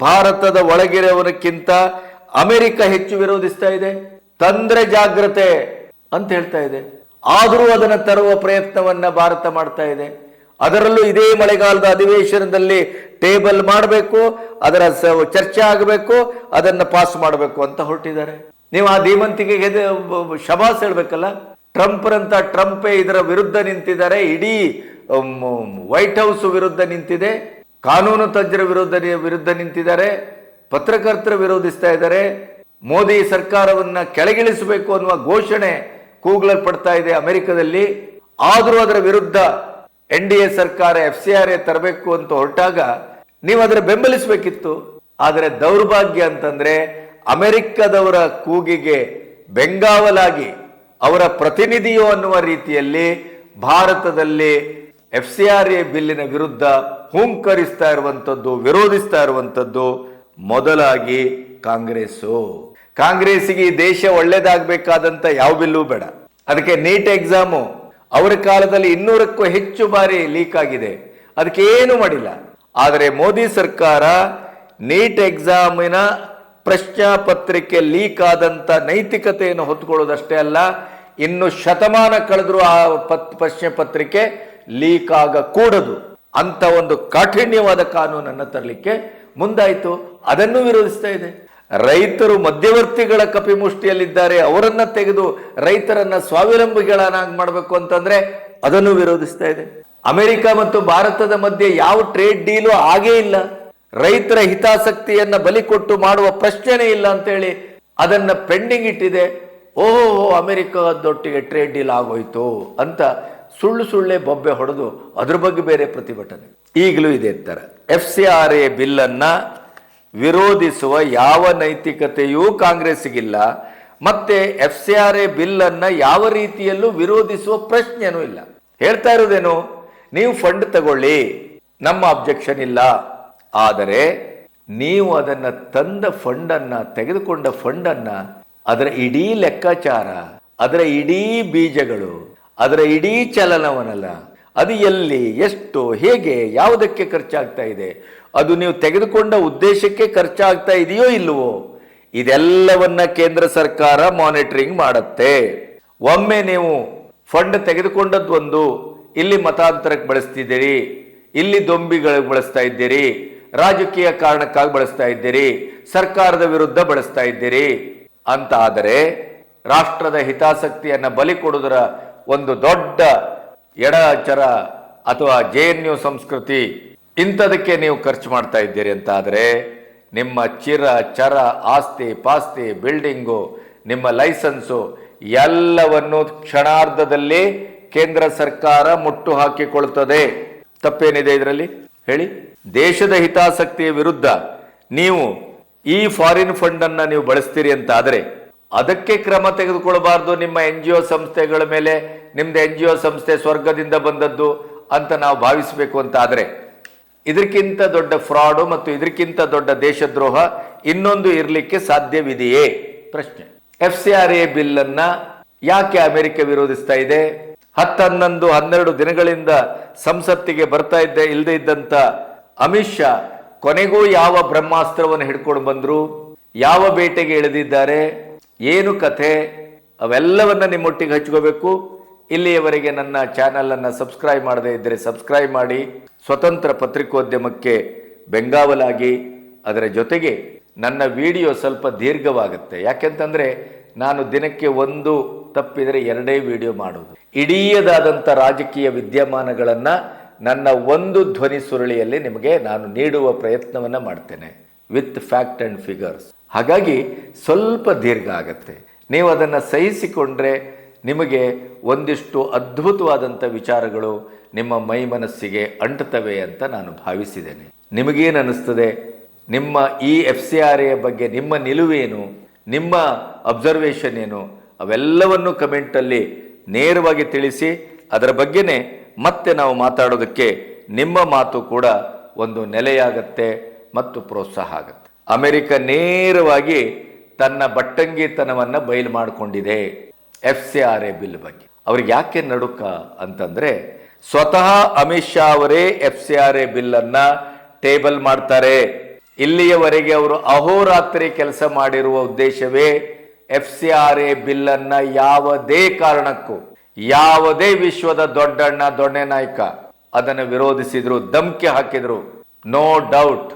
ಭಾರತದ ಒಳಗಿರುವವನಕ್ಕಿಂತ ಅಮೆರಿಕ ಹೆಚ್ಚು ವಿರೋಧಿಸ್ತಾ ಇದೆ. ತಂದ್ರೆ ಜಾಗ್ರತೆ ಅಂತ ಹೇಳ್ತಾ ಇದೆ. ಆದರೂ ಅದನ್ನು ತರುವ ಪ್ರಯತ್ನವನ್ನ ಭಾರತ ಮಾಡ್ತಾ ಇದೆ. ಅದರಲ್ಲೂ ಇದೇ ಮಳೆಗಾಲದ ಅಧಿವೇಶನದಲ್ಲಿ ಟೇಬಲ್ ಮಾಡಬೇಕು, ಅದರ ಚರ್ಚೆ ಆಗಬೇಕು, ಅದನ್ನ ಪಾಸ್ ಮಾಡಬೇಕು ಅಂತ ಹೊರಟಿದ್ದಾರೆ. ನೀವು ಆ ಧೀಮಂತಿಕೆಗೆ ಶಬಾಸ್ ಹೇಳ್ಬೇಕಲ್ಲ. ಟ್ರಂಪೇ ಇದರ ವಿರುದ್ಧ ನಿಂತಿದ್ದಾರೆ. ಇಡೀ ವೈಟ್ ಹೌಸ್ ವಿರುದ್ಧ ನಿಂತಿದೆ, ಕಾನೂನು ತಜ್ಞರ ವಿರುದ್ಧ ನಿಂತಿದ್ದಾರೆ, ಪತ್ರಕರ್ತರ ವಿರೋಧಿಸ್ತಾ ಇದ್ದಾರೆ. ಮೋದಿ ಸರ್ಕಾರವನ್ನ ಕೆಳಗಿಳಿಸಬೇಕು ಅನ್ನುವ ಘೋಷಣೆ ಕೂಗ್ಲಲ್ಪಡ್ತಾ ಇದೆ ಅಮೆರಿಕದಲ್ಲಿ. ಆದರೂ ಅದರ ವಿರುದ್ಧ NDA ಸರ್ಕಾರ FCRA ತರಬೇಕು ಅಂತ ಹೊರಟಾಗ ನೀವು ಅದರ ಬೆಂಬಲಿಸಬೇಕಿತ್ತು. ಆದರೆ ದೌರ್ಭಾಗ್ಯ ಅಂತಂದ್ರೆ ಅಮೆರಿಕದವರ ಕೂಗಿಗೆ ಬೆಂಗಾವಲಾಗಿ ಅವರ ಪ್ರತಿನಿಧಿಯೋ ಅನ್ನುವ ರೀತಿಯಲ್ಲಿ ಭಾರತದಲ್ಲಿ FCRA ಬಿಲ್ಲಿನ ವಿರುದ್ಧ ಹೂಂಕರಿಸ್ತಾ ಇರುವಂತದ್ದು, ವಿರೋಧಿಸ್ತಾ ಇರುವಂತದ್ದು ಮೊದಲಾಗಿ ಕಾಂಗ್ರೆಸ್ಸಿಗೆ ಈ ದೇಶ ಒಳ್ಳೇದಾಗಬೇಕಾದಂತ ಯಾವ ಬಿಲ್ಲೂ ಬೇಡ. ಅದಕ್ಕೆ ನೀಟ್ ಎಕ್ಸಾಮು ಅವರ ಕಾಲದಲ್ಲಿ 200ಕ್ಕೂ ಹೆಚ್ಚು ಬಾರಿ ಲೀಕ್ ಆಗಿದೆ, ಅದಕ್ಕೆ ಏನು ಮಾಡಿಲ್ಲ. ಆದರೆ ಮೋದಿ ಸರ್ಕಾರ ನೀಟ್ ಎಕ್ಸಾಮಿನ ಪ್ರಶ್ನಾ ಪತ್ರಿಕೆ ಲೀಕ್ ಆದಂತ ನೈತಿಕತೆಯನ್ನು ಹೊತ್ತುಕೊಳ್ಳೋದಷ್ಟೇ ಅಲ್ಲ, ಇನ್ನು ಶತಮಾನ ಕಳೆದರೂ ಆ ಪ್ರಶ್ನೆ ಪತ್ರಿಕೆ ಲೀಕ್ ಆಗಕೂಡದು ಅಂತ ಒಂದು ಕಾಠಿಣ್ಯವಾದ ಕಾನೂನನ್ನು ತರಲಿಕ್ಕೆ ಮುಂದಾಯಿತು. ಅದನ್ನು ವಿರೋಧಿಸ್ತಾ ಇದೆ. ರೈತರು ಮಧ್ಯವರ್ತಿಗಳ ಕಪಿಮುಷ್ಟಿಯಲ್ಲಿದ್ದಾರೆ, ಅವರನ್ನ ತೆಗೆದು ರೈತರನ್ನ ಸ್ವಾವಲಂಬಿಗಳನ್ನಾಗಿ ಮಾಡಬೇಕು ಅಂತಂದ್ರೆ ಅದನ್ನು ವಿರೋಧಿಸ್ತಾ ಇದೆ. ಅಮೆರಿಕ ಮತ್ತು ಭಾರತದ ಮಧ್ಯೆ ಯಾವ ಟ್ರೇಡ್ ಡೀಲು ಆಗೇ ಇಲ್ಲ, ರೈತರ ಹಿತಾಸಕ್ತಿಯನ್ನ ಬಲಿ ಕೊಟ್ಟು ಮಾಡುವ ಪ್ರಶ್ನೆನೇ ಇಲ್ಲ ಅಂತೇಳಿ ಅದನ್ನ ಪೆಂಡಿಂಗ್ ಇಟ್ಟಿದೆ. ಓಹೋ, ಅಮೆರಿಕದೊಟ್ಟಿಗೆ ಟ್ರೇಡ್ ಡೀಲ್ ಆಗೋಯ್ತು ಅಂತ ಸುಳ್ಳೆ ಬೊಬ್ಬೆ ಹೊಡೆದು ಅದ್ರ ಬಗ್ಗೆ ಬೇರೆ ಪ್ರತಿಭಟನೆ ಈಗಲೂ ಇದೆ ತರ. FCRA ಬಿಲ್ ಅನ್ನ ವಿರೋಧಿಸುವ ಯಾವ ನೈತಿಕತೆಯೂ ಕಾಂಗ್ರೆಸ್ಸಿಗಿಲ್ಲ. ಮತ್ತೆ FCRA ಬಿಲ್ ಅನ್ನ ಯಾವ ರೀತಿಯಲ್ಲೂ ವಿರೋಧಿಸುವ ಪ್ರಶ್ನೆನೂ ಇಲ್ಲ. ಹೇಳ್ತಾ ಇರೋದೇನು, ನೀವು ಫಂಡ್ ತಗೊಳ್ಳಿ, ನಮ್ಮ ಅಬ್ಜೆಕ್ಷನ್ ಇಲ್ಲ. ಆದರೆ ನೀವು ಅದನ್ನ ತಂದ ಫಂಡನ್ನ, ತೆಗೆದುಕೊಂಡ ಫಂಡನ್ನ, ಅದರ ಇಡೀ ಲೆಕ್ಕಾಚಾರ, ಅದರ ಇಡೀ ಬೀಜಗಳು, ಅದರ ಇಡೀ ಚಲನವನಲ್ಲ, ಅದು ಎಲ್ಲಿ, ಎಷ್ಟು, ಹೇಗೆ, ಯಾವುದಕ್ಕೆ ಖರ್ಚಾಗ್ತಾ ಇದೆ, ಅದು ನೀವು ತೆಗೆದುಕೊಂಡ ಉದ್ದೇಶಕ್ಕೆ ಖರ್ಚಾಗ್ತಾ ಇದೆಯೋ ಇಲ್ಲವೋ, ಇದೆಲ್ಲವನ್ನ ಕೇಂದ್ರ ಸರ್ಕಾರ ಮಾನಿಟರಿಂಗ್ ಮಾಡುತ್ತೆ. ಒಮ್ಮೆ ನೀವು ಫಂಡ್ ತೆಗೆದುಕೊಂಡದ್ದು ಒಂದು, ಇಲ್ಲಿ ಮತಾಂತರಕ್ಕೆ ಬಳಸ್ತಿದ್ದೀರಿ, ಇಲ್ಲಿ ದೊಂಬಿಗಳಿಗೆ ಬಳಸ್ತಾ ಇದ್ದೀರಿ, ರಾಜಕೀಯ ಕಾರಣಕ್ಕಾಗಿ ಬಳಸ್ತಾ ಇದ್ದೀರಿ, ಸರ್ಕಾರದ ವಿರುದ್ಧ ಬಳಸ್ತಾ ಇದ್ದೀರಿ ಅಂತ ಆದರೆ ರಾಷ್ಟ್ರದ ಹಿತಾಸಕ್ತಿಯನ್ನ ಬಲಿ ಕೊಡುವುದರ ಒಂದು ದೊಡ್ಡ ಎಡಚರ ಅಥವಾ JNU ಸಂಸ್ಕೃತಿ ಇಂಥದಕ್ಕೆ ನೀವು ಖರ್ಚು ಮಾಡ್ತಾ ಇದ್ದೀರಿ ಅಂತ ಆದರೆ ನಿಮ್ಮ ಚರ ಆಸ್ತಿ ಪಾಸ್ತಿ ಬಿಲ್ಡಿಂಗು ನಿಮ್ಮ ಲೈಸೆನ್ಸು ಎಲ್ಲವನ್ನು ಕ್ಷಣಾರ್ಧದಲ್ಲಿ ಕೇಂದ್ರ ಸರ್ಕಾರ ಮುಟ್ಟು ಹಾಕಿಕೊಳ್ತದೆ. ತಪ್ಪೇನಿದೆ ಇದರಲ್ಲಿ ಹೇಳಿ? ದೇಶದ ಹಿತಾಸಕ್ತಿಯ ವಿರುದ್ಧ ನೀವು ಈ ಫಾರಿನ್ ಫಂಡ್ ಅನ್ನ ನೀವು ಬಳಸ್ತೀರಿ ಅಂತ ಆದರೆ ಅದಕ್ಕೆ ಕ್ರಮ ತೆಗೆದುಕೊಳ್ಳಬಾರ್ದು ನಿಮ್ಮ NGO ಸಂಸ್ಥೆಗಳ ಮೇಲೆ. ನಿಮ್ದು NGO ಸಂಸ್ಥೆ ಸ್ವರ್ಗದಿಂದ ಬಂದದ್ದು ಅಂತ ನಾವು ಭಾವಿಸಬೇಕು ಅಂತ ಆದರೆ ಇದಕ್ಕಿಂತ ದೊಡ್ಡ ಫ್ರಾಡು ಮತ್ತು ಇದಕ್ಕಿಂತ ದೊಡ್ಡ ದೇಶದ್ರೋಹ ಇನ್ನೊಂದು ಇರಲಿಕ್ಕೆ ಸಾಧ್ಯವಿದೆಯೇ? ಪ್ರಶ್ನೆ. FCRA ಬಿಲ್ ಅನ್ನ ಯಾಕೆ ಅಮೆರಿಕ ವಿರೋಧಿಸ್ತಾ ಇದೆ? 10, 11, 12 ದಿನಗಳಿಂದ ಸಂಸತ್ತಿಗೆ ಬರ್ತಾ ಇಲ್ಲದೆ ಇದ್ದಂತ ಅಮಿತ್ ಶಾ ಕೊನೆಗೂ ಯಾವ ಬ್ರಹ್ಮಾಸ್ತ್ರವನ್ನು ಹಿಡ್ಕೊಂಡು ಬಂದ್ರು? ಯಾವ ಬೇಟೆಗೆ ಇಳಿದಿದ್ದಾರೆ? ಏನು ಕಥೆ? ಅವೆಲ್ಲವನ್ನ ನಿಮ್ಮೊಟ್ಟಿಗೆ ಹಂಚ್ಕೋಬೇಕು. ಇಲ್ಲಿಯವರೆಗೆ ನನ್ನ ಚಾನಲ್ ಅನ್ನ ಸಬ್ಸ್ಕ್ರೈಬ್ ಮಾಡದೇ ಇದ್ದರೆ ಸಬ್ಸ್ಕ್ರೈಬ್ ಮಾಡಿ. ಸ್ವತಂತ್ರ ಪತ್ರಿಕೋದ್ಯಮಕ್ಕೆ ಬೆಂಗಾವಲಾಗಿ. ಅದರ ಜೊತೆಗೆ ನನ್ನ ವಿಡಿಯೋ ಸ್ವಲ್ಪ ದೀರ್ಘವಾಗುತ್ತೆ. ಯಾಕೆಂತಂದ್ರೆ ನಾನು ದಿನಕ್ಕೆ ಒಂದು ತಪ್ಪಿದರೆ 2 ವಿಡಿಯೋ ಮಾಡುವುದು. ಇಡೀದಾದಂಥ ರಾಜಕೀಯ ವಿದ್ಯಮಾನಗಳನ್ನು ನನ್ನ ಒಂದು ಧ್ವನಿ ಸುರುಳಿಯಲ್ಲಿ ನಿಮಗೆ ನಾನು ನೀಡುವ ಪ್ರಯತ್ನವನ್ನು ಮಾಡ್ತೇನೆ ವಿತ್ ಫ್ಯಾಕ್ಟ್ ಆ್ಯಂಡ್ ಫಿಗರ್ಸ್. ಹಾಗಾಗಿ ಸ್ವಲ್ಪ ದೀರ್ಘ ಆಗುತ್ತೆ. ನೀವು ಅದನ್ನು ಸಹಿಸಿಕೊಂಡ್ರೆ ನಿಮಗೆ ಒಂದಿಷ್ಟು ಅದ್ಭುತವಾದಂಥ ವಿಚಾರಗಳು ನಿಮ್ಮ ಮೈ ಮನಸ್ಸಿಗೆ ಅಂಟುತ್ತವೆ ಅಂತ ನಾನು ಭಾವಿಸಿದ್ದೇನೆ. ನಿಮಗೇನು ಅನ್ನಿಸ್ತದೆ? ನಿಮ್ಮ ಈ FCRA ಬಗ್ಗೆ ನಿಮ್ಮ ನಿಲುವೇನು, ನಿಮ್ಮ ಅಬ್ಸರ್ವೇಷನ್ ಏನು, ಅವೆಲ್ಲವನ್ನು ಕಮೆಂಟಲ್ಲಿ ನೇರವಾಗಿ ತಿಳಿಸಿ. ಅದರ ಬಗ್ಗೆನೇ ಮತ್ತೆ ನಾವು ಮಾತಾಡೋದಕ್ಕೆ ನಿಮ್ಮ ಮಾತು ಕೂಡ ಒಂದು ನೆಲೆಯಾಗತ್ತೆ ಮತ್ತು ಪ್ರೋತ್ಸಾಹ ಆಗುತ್ತೆ. ಅಮೆರಿಕ ನೇರವಾಗಿ ತನ್ನ ಬಟ್ಟಂಗಿತನವನ್ನು ಬಯಲು ಮಾಡಿಕೊಂಡಿದೆ FCRA ಬಿಲ್ ಬಗ್ಗೆ. ಅವ್ರಿಗೆ ಯಾಕೆ ನಡುಕ ಅಂತಂದ್ರೆ ಸ್ವತಃ ಅಮಿತ್ ಶಾ ಅವರೇ FCRA ಬಿಲ್ ಅನ್ನ ಟೇಬಲ್ ಮಾಡ್ತಾರೆ. ಇಲ್ಲಿಯವರೆಗೆ ಅವರು ಅಹೋರಾತ್ರಿ ಕೆಲಸ ಮಾಡಿರುವ ಉದ್ದೇಶವೇ FCRA ಬಿಲ್ ಅನ್ನ ಯಾವುದೇ ಕಾರಣಕ್ಕೂ ಯಾವುದೇ ವಿಶ್ವದ ದೊಡ್ಡಣ್ಣ ದೊಡ್ಡ ನಾಯಕ ಅದನ್ನು ವಿರೋಧಿಸಿದ್ರು, ಧಮ್ಕಿ ಹಾಕಿದ್ರು. ನೋ ಡೌಟ್,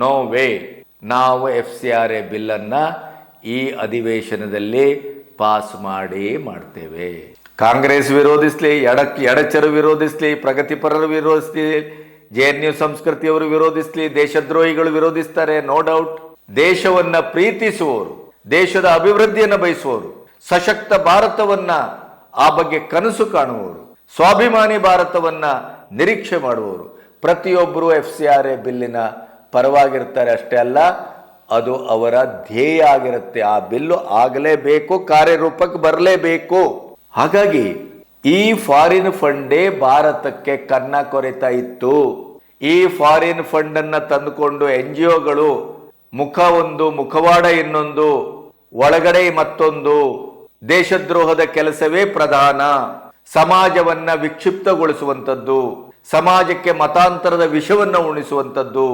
ನೋ ವೇ, ನಾವು FCRA ಬಿಲ್ ಅನ್ನ ಈ ಅಧಿವೇಶನದಲ್ಲಿ ಪಾಸ್ ಮಾಡ್ತೇವೆ. ಕಾಂಗ್ರೆಸ್ ವಿರೋಧಿಸ್ಲಿ, ಎಡಚರು ವಿರೋಧಿಸ್ಲಿ, ಪ್ರಗತಿಪರರು ವಿರೋಧಿಸ್ಲಿ, JNU ಸಂಸ್ಕೃತಿಯವರು ವಿರೋಧಿಸ್ಲಿ, ದೇಶದ್ರೋಹಿಗಳು ವಿರೋಧಿಸ್ತಾರೆ. No doubt. ದೇಶವನ್ನ ಪ್ರೀತಿಸುವವರು, ದೇಶದ ಅಭಿವೃದ್ಧಿಯನ್ನು ಬಯಸುವವರು, ಸಶಕ್ತ ಭಾರತವನ್ನ ಆ ಬಗ್ಗೆ ಕನಸು ಕಾಣುವವರು, ಸ್ವಾಭಿಮಾನಿ ಭಾರತವನ್ನ ನಿರೀಕ್ಷೆ ಮಾಡುವವರು ಪ್ರತಿಯೊಬ್ಬರು FCRA ಬಿಲ್ಲಿನ ಪರವಾಗಿರ್ತಾರೆ. ಅಷ್ಟೇ ಅಲ್ಲ, ಅದು ಅವರ ಧ್ಯೇಯ ಆಗಿರುತ್ತೆ. ಆ ಬಿಲ್ಲು ಆಗಲೇಬೇಕು, ಕಾರ್ಯರೂಪಕ್ಕೆ ಬರಲೇಬೇಕು. ಹಾಗಾಗಿ ಈ ಫಾರಿನ್ ಫಂಡೇ ಭಾರತಕ್ಕೆ ಕನ್ನ ಕೊರೆತಾ ಇತ್ತು. ಈ ಫಾರಿನ್ ಫಂಡ್ ಅನ್ನ ತಂದುಕೊಂಡು NGOಗಳು ಮುಖ ಒಂದು, ಮುಖವಾಡ ಇನ್ನೊಂದು, ಒಳಗಡೆ ಮತ್ತೊಂದು, ದೇಶದ್ರೋಹದ ಕೆಲಸವೇ ಪ್ರಧಾನ, ಸಮಾಜವನ್ನ ವಿಕ್ಷಿಪ್ತಗೊಳಿಸುವಂಥದ್ದು, ಸಮಾಜಕ್ಕೆ ಮತಾಂತರದ ವಿಷವನ್ನ ಉಣಿಸುವಂಥದ್ದು,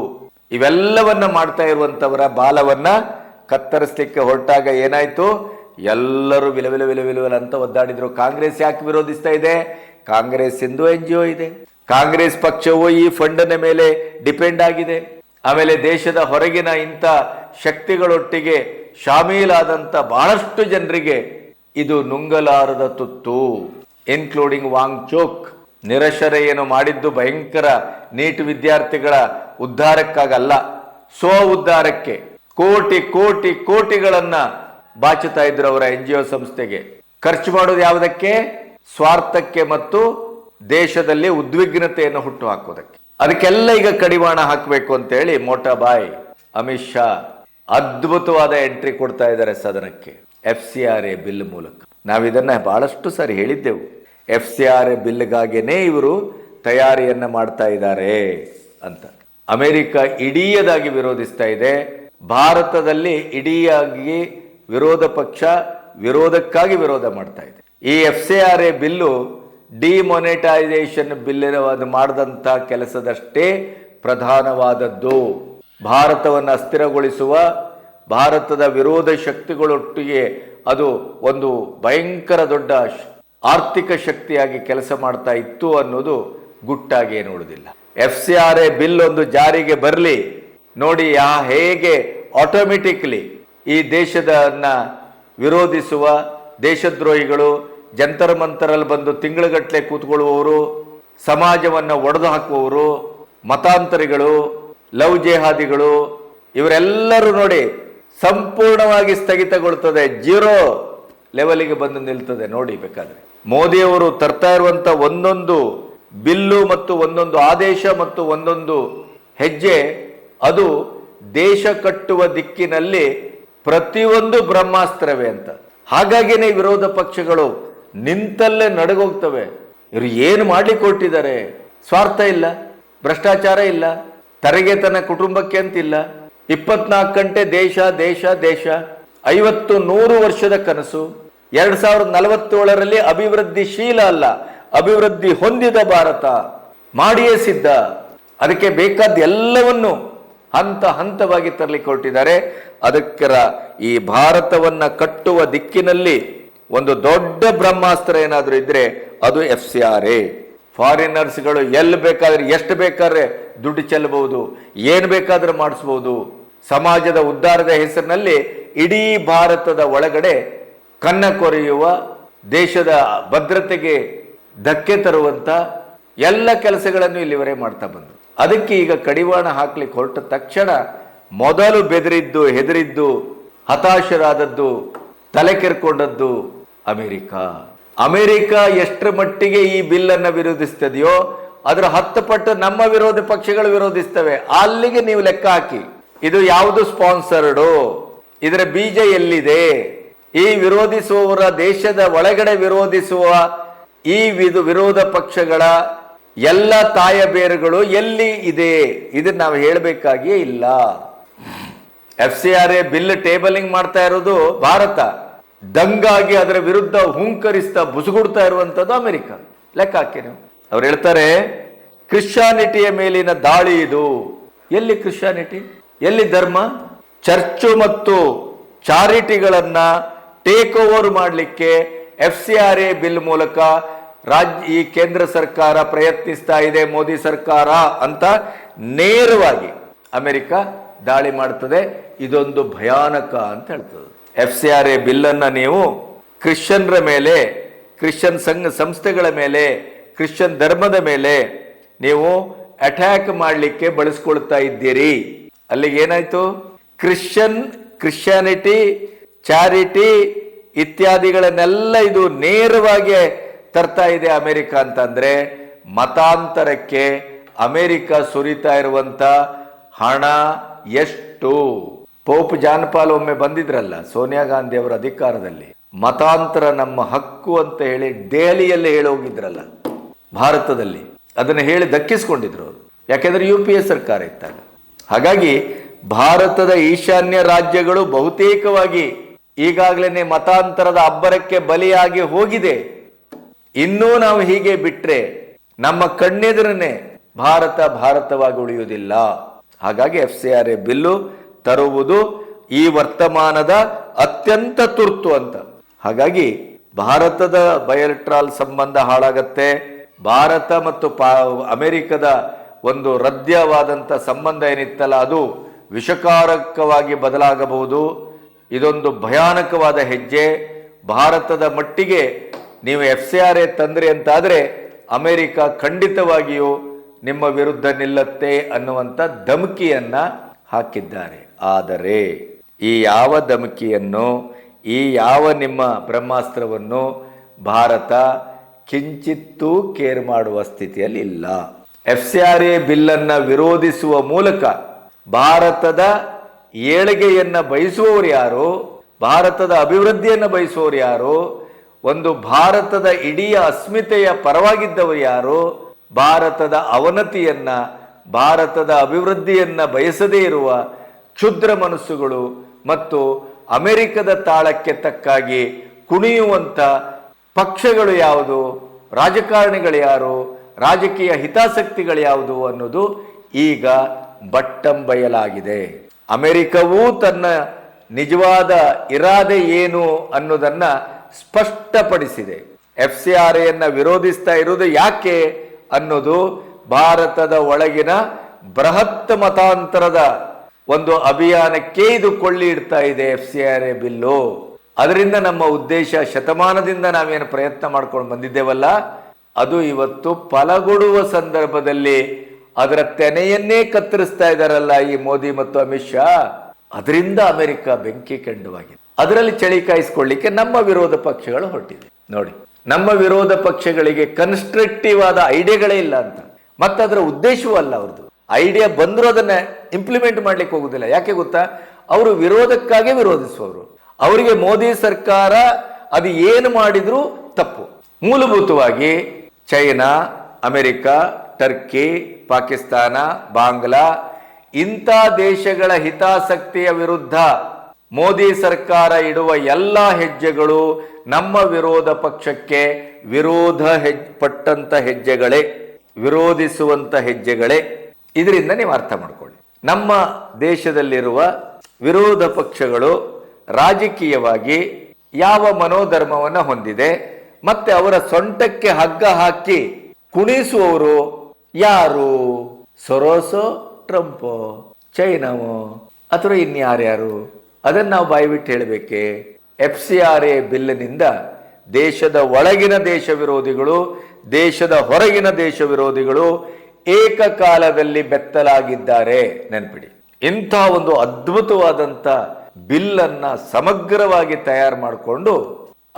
ಇವೆಲ್ಲವನ್ನ ಮಾಡ್ತಾ ಇರುವಂತವರ ಬಾಲವನ್ನ ಕತ್ತರಿಸಲಿಕ್ಕೆ ಹೊರಟಾಗ ಏನಾಯ್ತು? ಎಲ್ಲರೂ ವಿಲವಿಲ ಅಂತ ಒದ್ದಾಡಿದ್ರು. ಕಾಂಗ್ರೆಸ್ ಯಾಕೆ ವಿರೋಧಿಸ್ತಾ ಇದೆ? ಕಾಂಗ್ರೆಸ್ ಇಂದು NGO ಇದೆ. ಕಾಂಗ್ರೆಸ್ ಪಕ್ಷವು ಈ ಫಂಡಿನ ಮೇಲೆ ಡಿಪೆಂಡ್ ಆಗಿದೆ. ಆಮೇಲೆ ದೇಶದ ಹೊರಗಿನ ಇಂಥ ಶಕ್ತಿಗಳೊಟ್ಟಿಗೆ ಶಾಮೀಲಾದಂಥ ಬಹಳಷ್ಟು ಜನರಿಗೆ ಇದು ನುಂಗಲಾರದ ತುತ್ತು, ಇನ್ಕ್ಲೂಡಿಂಗ್ ವಾಂಗ್ಚುಕ್. ನಿರಕ್ಷರೆಯನ್ನು ಮಾಡಿದ್ದು ಭಯಂಕರ ನೀಟ್ ವಿದ್ಯಾರ್ಥಿಗಳ ಉದ್ಧಾರಕ್ಕಾಗಲ್ಲ, ಸ್ವ ಉದ್ಧಾರಕ್ಕೆ ಕೋಟಿ ಕೋಟಿ ಕೋಟಿಗಳನ್ನ ಬಾಚುತ್ತಾ ಇದ್ರು ಅವರ NGO ಸಂಸ್ಥೆಗೆ. ಖರ್ಚು ಮಾಡೋದು ಯಾವುದಕ್ಕೆ? ಸ್ವಾರ್ಥಕ್ಕೆ ಮತ್ತು ದೇಶದಲ್ಲಿ ಉದ್ವಿಗ್ನತೆಯನ್ನು ಹುಟ್ಟು ಹಾಕೋದಕ್ಕೆ. ಅದಕ್ಕೆಲ್ಲ ಈಗ ಕಡಿವಾಣ ಹಾಕಬೇಕು ಅಂತೇಳಿ ಮೋಟಾ ಬಾಯ್ ಅಮಿತ್ ಶಾ ಅದ್ಭುತವಾದ ಎಂಟ್ರಿ ಕೊಡ್ತಾ ಇದ್ದಾರೆ ಸದನಕ್ಕೆ FCRA ಬಿಲ್ ಮೂಲಕ. ನಾವಿದನ್ನ ಬಹಳಷ್ಟು ಸಾರಿ ಹೇಳಿದ್ದೆವು. FCRA ಬಿಲ್ಗಾಗೇನೆ ಇವರು ತಯಾರಿಯನ್ನ ಮಾಡ್ತಾ ಇದ್ದಾರೆ ಅಂತ. ಅಮೆರಿಕ ಇಡೀದಾಗಿ ವಿರೋಧಿಸ್ತಾ ಇದೆ. ಭಾರತದಲ್ಲಿ ಇಡೀಯಾಗಿ ವಿರೋಧ ಪಕ್ಷ ವಿರೋಧಕ್ಕಾಗಿ ವಿರೋಧ ಮಾಡ್ತಾ ಇದೆ. ಈ FCRA ಬಿಲ್ಲು ಡಿಮೊನೆಟೈಸೇಷನ್ ಬಿಲ್ ಮಾಡಿದಂಥ ಕೆಲಸದಷ್ಟೇ ಪ್ರಧಾನವಾದದ್ದು. ಭಾರತವನ್ನು ಅಸ್ಥಿರಗೊಳಿಸುವ, ಭಾರತದ ವಿರೋಧ ಶಕ್ತಿಗಳೊಟ್ಟಿಗೆ ಅದು ಒಂದು ಭಯಂಕರ ದೊಡ್ಡ ಆರ್ಥಿಕ ಶಕ್ತಿಯಾಗಿ ಕೆಲಸ ಮಾಡ್ತಾ ಇತ್ತು ಅನ್ನೋದು ಗುಟ್ಟಾಗಿ ಏನು ಉಳಿದಿಲ್ಲ. FCRA ಬಿಲ್ ಒಂದು ಜಾರಿಗೆ ಬರಲಿ ನೋಡಿ, ಹೇಗೆ ಆಟೋಮೆಟಿಕ್ಲಿ ಈ ದೇಶದನ್ನ ವಿರೋಧಿಸುವ ದೇಶದ್ರೋಹಿಗಳು ಜಂತರ್ ಮಂತರಲ್ಲಿ ಬಂದು ತಿಂಗಳುಗಟ್ಟಲೆ ಕೂತ್ಕೊಳ್ಳುವವರು, ಸಮಾಜವನ್ನು ಒಡೆದು ಹಾಕುವವರು, ಮತಾಂತರಿಗಳು, ಲವ್ ಜೆಹಾದಿಗಳು ಇವರೆಲ್ಲರೂ ನೋಡಿ ಸಂಪೂರ್ಣವಾಗಿ ಸ್ಥಗಿತಗೊಳ್ತದೆ, 0 ಲೆವೆಲ್ಗೆ ಬಂದು ನಿಲ್ತದೆ. ನೋಡಿ ಬೇಕಾದ್ರೆ ಮೋದಿಯವರು ತರ್ತಾ ಇರುವಂತ ಒಂದೊಂದು ಬಿಲ್ಲು ಮತ್ತು ಒಂದೊಂದು ಆದೇಶ ಮತ್ತು ಒಂದೊಂದು ಹೆಜ್ಜೆ ಅದು ದೇಶ ಕಟ್ಟುವ ದಿಕ್ಕಿನಲ್ಲಿ ಪ್ರತಿಯೊಂದು ಬ್ರಹ್ಮಾಸ್ತ್ರವೇ ಅಂತ. ಹಾಗಾಗಿನೇ ವಿರೋಧ ಪಕ್ಷಗಳು ನಿಂತಲ್ಲೇ ನಡಗೋಗ್ತವೆ. ಇವರು ಏನು ಮಾಡ್ಲಿಕ್ಕೆ ಹೊರಟಿದ್ದಾರೆ? ಸ್ವಾರ್ಥ ಇಲ್ಲ, ಭ್ರಷ್ಟಾಚಾರ ಇಲ್ಲ, ತನಗೆ ತನ್ನ ಕುಟುಂಬಕ್ಕೆ ಅಂತಿಲ್ಲ. 24 ಗಂಟೆ ದೇಶ ದೇಶ ದೇಶ, 50-100 ವರ್ಷದ ಕನಸು. 2047ರಲ್ಲಿ ಅಭಿವೃದ್ಧಿಶೀಲ ಅಲ್ಲ, ಅಭಿವೃದ್ಧಿ ಹೊಂದಿದ ಭಾರತ ಮಾಡಿಯೇ ಸಿದ್ಧ. ಅದಕ್ಕೆ ಬೇಕಾದ ಎಲ್ಲವನ್ನು ಹಂತ ಹಂತವಾಗಿ ತರಲಿಕ್ಕೆ ಹೊರಟಿದ್ದಾರೆ. ಅದಕ್ಕೆ ಈ ಭಾರತವನ್ನ ಕಟ್ಟುವ ದಿಕ್ಕಿನಲ್ಲಿ ಒಂದು ದೊಡ್ಡ ಬ್ರಹ್ಮಾಸ್ತ್ರ ಏನಾದರೂ ಇದ್ರೆ ಅದು FCRA. ಫಾರಿನರ್ಸ್ಗಳು ಎಲ್ಲಿ ಬೇಕಾದ್ರೆ ಎಷ್ಟು ಬೇಕಾದ್ರೆ ದುಡ್ಡು ಚೆಲ್ಲಬಹುದು, ಏನು ಬೇಕಾದ್ರೆ ಮಾಡಿಸ್ಬಹುದು. ಸಮಾಜದ ಉದ್ಧಾರದ ಹೆಸರಿನಲ್ಲಿ ಇಡೀ ಭಾರತದ ಒಳಗಡೆ ಕನ್ನ ಕೊರೆಯುವ, ದೇಶದ ಭದ್ರತೆಗೆ ಧಕ್ಕೆ ತರುವಂತ ಎಲ್ಲ ಕೆಲಸಗಳನ್ನು ಇಲ್ಲಿವರೆ ಮಾಡ್ತಾ ಬಂದು. ಅದಕ್ಕೆ ಈಗ ಕಡಿವಾಣ ಹಾಕ್ಲಿಕ್ಕೆ ಹೊರಟ ತಕ್ಷಣ ಮೊದಲು ಬೆದರಿದ್ದು, ಹೆದರಿದ್ದು, ಹತಾಶರಾದದ್ದು, ತಲೆ ಕೆರ್ಕೊಂಡದ್ದು ಅಮೆರಿಕ ಎಷ್ಟರ ಮಟ್ಟಿಗೆ ಈ ಬಿಲ್ ಅನ್ನ ವಿರೋಧಿಸ್ತದೆಯೋ ಅದರ 10 ಪಟ್ಟು ನಮ್ಮ ವಿರೋಧ ಪಕ್ಷಗಳು ವಿರೋಧಿಸ್ತವೆ. ಅಲ್ಲಿಗೆ ನೀವು ಲೆಕ್ಕ ಹಾಕಿ, ಇದು ಯಾವುದು ಸ್ಪಾನ್ಸರ್ಡು, ಇದರ ಬೀಜ ಎಲ್ಲಿದೆ? ಈ ವಿರೋಧಿಸುವವರ ದೇಶದ ಒಳಗಡೆ ವಿರೋಧಿಸುವ ಈ ವಿರೋಧ ಪಕ್ಷಗಳ ಎಲ್ಲ ತಾಯ ಬೇರುಗಳು ಎಲ್ಲಿ ಇದೆ? ಇದನ್ನ ನಾವು ಹೇಳಬೇಕಾಗಿಯೇ ಇಲ್ಲ. FCRA ಬಿಲ್ ಟೇಬಲಿಂಗ್ ಮಾಡ್ತಾ ಇರೋದು ಭಾರತ, ದಂಗಾಗಿ ಅದರ ವಿರುದ್ಧ ಹುಂಕರಿಸ್ತಾ ಬುಸುಗುಡ್ತಾ ಇರುವಂತದ್ದು ಅಮೆರಿಕ. ಲೆಕ್ಕ ಹಾಕಿ ನೀವು. ಅವ್ರು ಹೇಳ್ತಾರೆ ಕ್ರಿಶ್ಚಿಯಾನಿಟಿಯ ಮೇಲಿನ ದಾಳಿ ಇದು. ಎಲ್ಲಿ ಕ್ರಿಶ್ಚಿಯಾನಿಟಿ, ಎಲ್ಲಿ ಧರ್ಮ? ಚರ್ಚು ಮತ್ತು ಚಾರಿಟಿಗಳನ್ನ ಟೇಕ್ ಓವರ್ ಮಾಡಲಿಕ್ಕೆ FCRA ಬಿಲ್ ಮೂಲಕ ಈ ಕೇಂದ್ರ ಸರ್ಕಾರ ಪ್ರಯತ್ನಿಸ್ತಾ ಇದೆ, ಮೋದಿ ಸರ್ಕಾರ ಅಂತ ನೇರವಾಗಿ ಅಮೆರಿಕ ದಾಳಿ ಮಾಡ್ತದೆ. ಇದೊಂದು ಭಯಾನಕ ಅಂತ ಹೇಳ್ತದೆ. FCRA ಬಿಲ್ ಅನ್ನ ನೀವು ಕ್ರಿಶ್ಚಿಯನ್ರ ಮೇಲೆ, ಕ್ರಿಶ್ಚಿಯನ್ ಸಂಸ್ಥೆಗಳ ಮೇಲೆ, ಕ್ರಿಶ್ಚಿಯನ್ ಧರ್ಮದ ಮೇಲೆ ನೀವು ಅಟ್ಯಾಕ್ ಮಾಡಲಿಕ್ಕೆ ಬಳಸ್ಕೊಳ್ತಾ ಇದ್ದೀರಿ. ಅಲ್ಲಿಗೆ ಏನಾಯ್ತು? ಕ್ರಿಶ್ಚಿಯಾನಿಟಿ, ಚಾರಿಟಿ ಇತ್ಯಾದಿಗಳನ್ನೆಲ್ಲ ಇದು ನೇರವಾಗಿ ತರ್ತಾ ಇದೆ ಅಮೆರಿಕ. ಅಂತಂದ್ರೆ ಮತಾಂತರಕ್ಕೆ ಅಮೆರಿಕ ಸುರಿತಾ ಇರುವಂತ ಹಣ ಎಷ್ಟು? ಪೋಪ್ ಜಾನ್ ಪಾಲ್ ಒಮ್ಮೆ ಬಂದಿದ್ರಲ್ಲ ಸೋನಿಯಾ ಗಾಂಧಿ ಅವರ ಅಧಿಕಾರದಲ್ಲಿ, ಮತಾಂತರ ನಮ್ಮ ಹಕ್ಕು ಅಂತ ಹೇಳಿ ದೆಹಲಿಯಲ್ಲಿ ಹೇಳಿ ಹೋಗಿದ್ರಲ್ಲ ಭಾರತದಲ್ಲಿ, ಅದನ್ನು ಹೇಳಿ ದಕ್ಕಿಸ್ಕೊಂಡಿದ್ರು ಅವರು. ಯಾಕೆಂದ್ರೆ UPA ಸರ್ಕಾರ ಇದ್ದಾಗ. ಹಾಗಾಗಿ ಭಾರತದ ಈಶಾನ್ಯ ರಾಜ್ಯಗಳು ಬಹುತೇಕವಾಗಿ ಈಗಾಗಲೇ ಮತಾಂತರದ ಅಬ್ಬರಕ್ಕೆ ಬಲಿಯಾಗಿ ಹೋಗಿದೆ. ಇನ್ನೂ ನಾವು ಹೀಗೆ ಬಿಟ್ರೆ ನಮ್ಮ ಕಣ್ಣೆದುರನ್ನೇ ಭಾರತವಾಗಿ ಉಳಿಯುವುದಿಲ್ಲ. ಹಾಗಾಗಿ FCRA ಬಿಲ್ಲು ತರುವುದು ಈ ವರ್ತಮಾನದ ಅತ್ಯಂತ ತುರ್ತು ಅಂತ. ಹಾಗಾಗಿ ಭಾರತದ ಬಯಲೆಟ್ರಾಲ್ ಸಂಬಂಧ ಹಾಳಾಗತ್ತೆ. ಭಾರತ ಮತ್ತು ಅಮೆರಿಕದ ಒಂದು ಹೃದಯವಾದಂಥ ಸಂಬಂಧ ಏನಿತ್ತಲ್ಲ ಅದು ವಿಷಕಾರಕವಾಗಿ ಬದಲಾಗಬಹುದು. ಇದೊಂದು ಭಯಾನಕವಾದ ಹೆಜ್ಜೆ. ಭಾರತದ ಮಟ್ಟಿಗೆ ನೀವು FCRA ತಂದ್ರಿ ಅಂತಾದರೆ ಅಮೆರಿಕ ಖಂಡಿತವಾಗಿಯೂ ನಿಮ್ಮ ವಿರುದ್ಧ ನಿಲ್ಲತ್ತೆ ಅನ್ನುವಂಥ ಧಮಕಿಯನ್ನ ಹಾಕಿದ್ದಾರೆ. ಆದರೆ ಈ ಯಾವ ಧಮಕಿಯನ್ನು, ಈ ಯಾವ ನಿಮ್ಮ ಬ್ರಹ್ಮಾಸ್ತ್ರವನ್ನು ಭಾರತ ಕಿಂಚಿತ್ತೂ ಕೇರ್ ಮಾಡುವ ಸ್ಥಿತಿಯಲ್ಲಿ ಇಲ್ಲ. FCRA ಬಿಲ್ಲನ್ನ ವಿರೋಧಿಸುವ ಮೂಲಕ ಭಾರತದ ಏಳಿಗೆಯನ್ನ ಬಯಸುವವರು ಯಾರು, ಭಾರತದ ಅಭಿವೃದ್ಧಿಯನ್ನು ಬಯಸುವವರು ಯಾರು, ಒಂದು ಭಾರತದ ಇಡೀ ಅಸ್ಮಿತೆಯ ಪರವಾಗಿದ್ದವರು ಯಾರು, ಭಾರತದ ಅವನತಿಯನ್ನ, ಭಾರತದ ಅಭಿವೃದ್ಧಿಯನ್ನ ಬಯಸದೇ ಇರುವ ಕ್ಷುದ್ರ ಮನಸ್ಸುಗಳು ಮತ್ತು ಅಮೆರಿಕದ ತಾಳಕ್ಕೆ ತಕ್ಕಾಗಿ ಕುಣಿಯುವಂತ ಪಕ್ಷಗಳು ಯಾವುದು, ರಾಜಕಾರಣಿಗಳು ಯಾರು, ರಾಜಕೀಯ ಹಿತಾಸಕ್ತಿಗಳು ಯಾವುದು ಅನ್ನೋದು ಈಗ ಬಟ್ಟಂಬಯಲಾಗಿದೆ. ಅಮೆರಿಕವೂ ತನ್ನ ನಿಜವಾದ ಇರಾದೆ ಏನು ಅನ್ನೋದನ್ನ ಸ್ಪಷ್ಟಪಡಿಸಿದೆ. FCRAಯನ್ನ ವಿರೋಧಿಸ್ತಾ ಇರುವುದು ಯಾಕೆ ಅನ್ನೋದು ಭಾರತದ ಒಳಗಿನ ಬೃಹತ್ ಮತಾಂತರದ ಒಂದು ಅಭಿಯಾನಕ್ಕೆ ಇದು ಕೊಳ್ಳಿ ಇಡ್ತಾ ಇದೆ FCRA ಬಿಲ್ಲು. ಅದರಿಂದ ನಮ್ಮ ಉದ್ದೇಶ ಶತಮಾನದಿಂದ ನಾವೇನು ಪ್ರಯತ್ನ ಮಾಡ್ಕೊಂಡು ಬಂದಿದ್ದೇವಲ್ಲ ಅದು ಇವತ್ತು ಫಲಗೊಡುವ ಸಂದರ್ಭದಲ್ಲಿ ಅದರ ತೆನೆಯನ್ನೇ ಕತ್ತರಿಸ್ತಾ ಇದ್ದಾರಲ್ಲ ಈ ಮೋದಿ ಮತ್ತು ಅಮಿತ್ ಶಾ. ಅದರಿಂದ ಅಮೆರಿಕ ಬೆಂಕಿ ಕೆಂಡವಾಗಿದೆ. ಅದರಲ್ಲಿ ಚಳಿ ಕಾಯಿಸ್ಕೊಳ್ಳಿಕ್ಕೆ ನಮ್ಮ ವಿರೋಧ ಪಕ್ಷಗಳು ಹೊರಟಿದೆ. ನೋಡಿ, ನಮ್ಮ ವಿರೋಧ ಪಕ್ಷಗಳಿಗೆ ಕನ್ಸ್ಟ್ರಕ್ಟಿವ್ ಆದ ಐಡಿಯಾಗಳೇ ಇಲ್ಲ ಅಂತ. ಮತ್ತದರ ಉದ್ದೇಶವೂ ಅಲ್ಲ ಅವ್ರದ್ದು. ಐಡಿಯಾ ಬಂದರೂ ಅದನ್ನ ಇಂಪ್ಲಿಮೆಂಟ್ ಮಾಡ್ಲಿಕ್ಕೆ ಹೋಗುದಿಲ್ಲ. ಯಾಕೆ ಗೊತ್ತಾ? ಅವರು ವಿರೋಧಕ್ಕಾಗಿ ವಿರೋಧಿಸುವವರು. ಅವರಿಗೆ ಮೋದಿ ಸರ್ಕಾರ ಅದು ಏನು ಮಾಡಿದ್ರೂ ತಪ್ಪು. ಮೂಲಭೂತವಾಗಿ China, America, Turkey, Pakistan, Bangla ಇಂಥ ದೇಶಗಳ ಹಿತಾಸಕ್ತಿಯ ವಿರುದ್ಧ ಮೋದಿ ಸರ್ಕಾರ ಇಡುವ ಎಲ್ಲ ಹೆಜ್ಜೆಗಳು ನಮ್ಮ ವಿರೋಧ ಪಕ್ಷಕ್ಕೆ ಪಟ್ಟಂತ ಹೆಜ್ಜೆಗಳೇ, ವಿರೋಧಿಸುವಂತ ಹೆಜ್ಜೆಗಳೇ. ಇದರಿಂದ ನೀವು ಅರ್ಥ ಮಾಡ್ಕೊಳ್ಳಿ, ನಮ್ಮ ದೇಶದಲ್ಲಿರುವ ವಿರೋಧ ಪಕ್ಷಗಳು ರಾಜಕೀಯವಾಗಿ ಯಾವ ಮನೋಧರ್ಮವನ್ನು ಹೊಂದಿದೆ ಮತ್ತೆ ಅವರ ಸೊಂಟಕ್ಕೆ ಹಗ್ಗ ಹಾಕಿ ಕುಣಿಸುವವರು ಯಾರು? ಸೊರೋಸೋ, ಟ್ರಂಪೋ, ಚೈನಾವೋ ಅಥವಾ ಇನ್ಯಾರ್ಯಾರು? ಅದನ್ನು ನಾವು ಬಾಯ್ಬಿಟ್ಟು ಹೇಳಬೇಕೆ? FCRA ಬಿಲ್ನಿಂದ ದೇಶದ ಒಳಗಿನ ದೇಶ ವಿರೋಧಿಗಳು, ದೇಶದ ಹೊರಗಿನ ದೇಶ ವಿರೋಧಿಗಳು ಏಕಕಾಲದಲ್ಲಿ ಬೆತ್ತಲಾಗಿದ್ದಾರೆ. ನೆನಪಿಡಿ, ಇಂಥ ಒಂದು ಅದ್ಭುತವಾದಂಥ ಬಿಲ್ಲನ್ನ ಸಮಗ್ರವಾಗಿ ತಯಾರು ಮಾಡಿಕೊಂಡು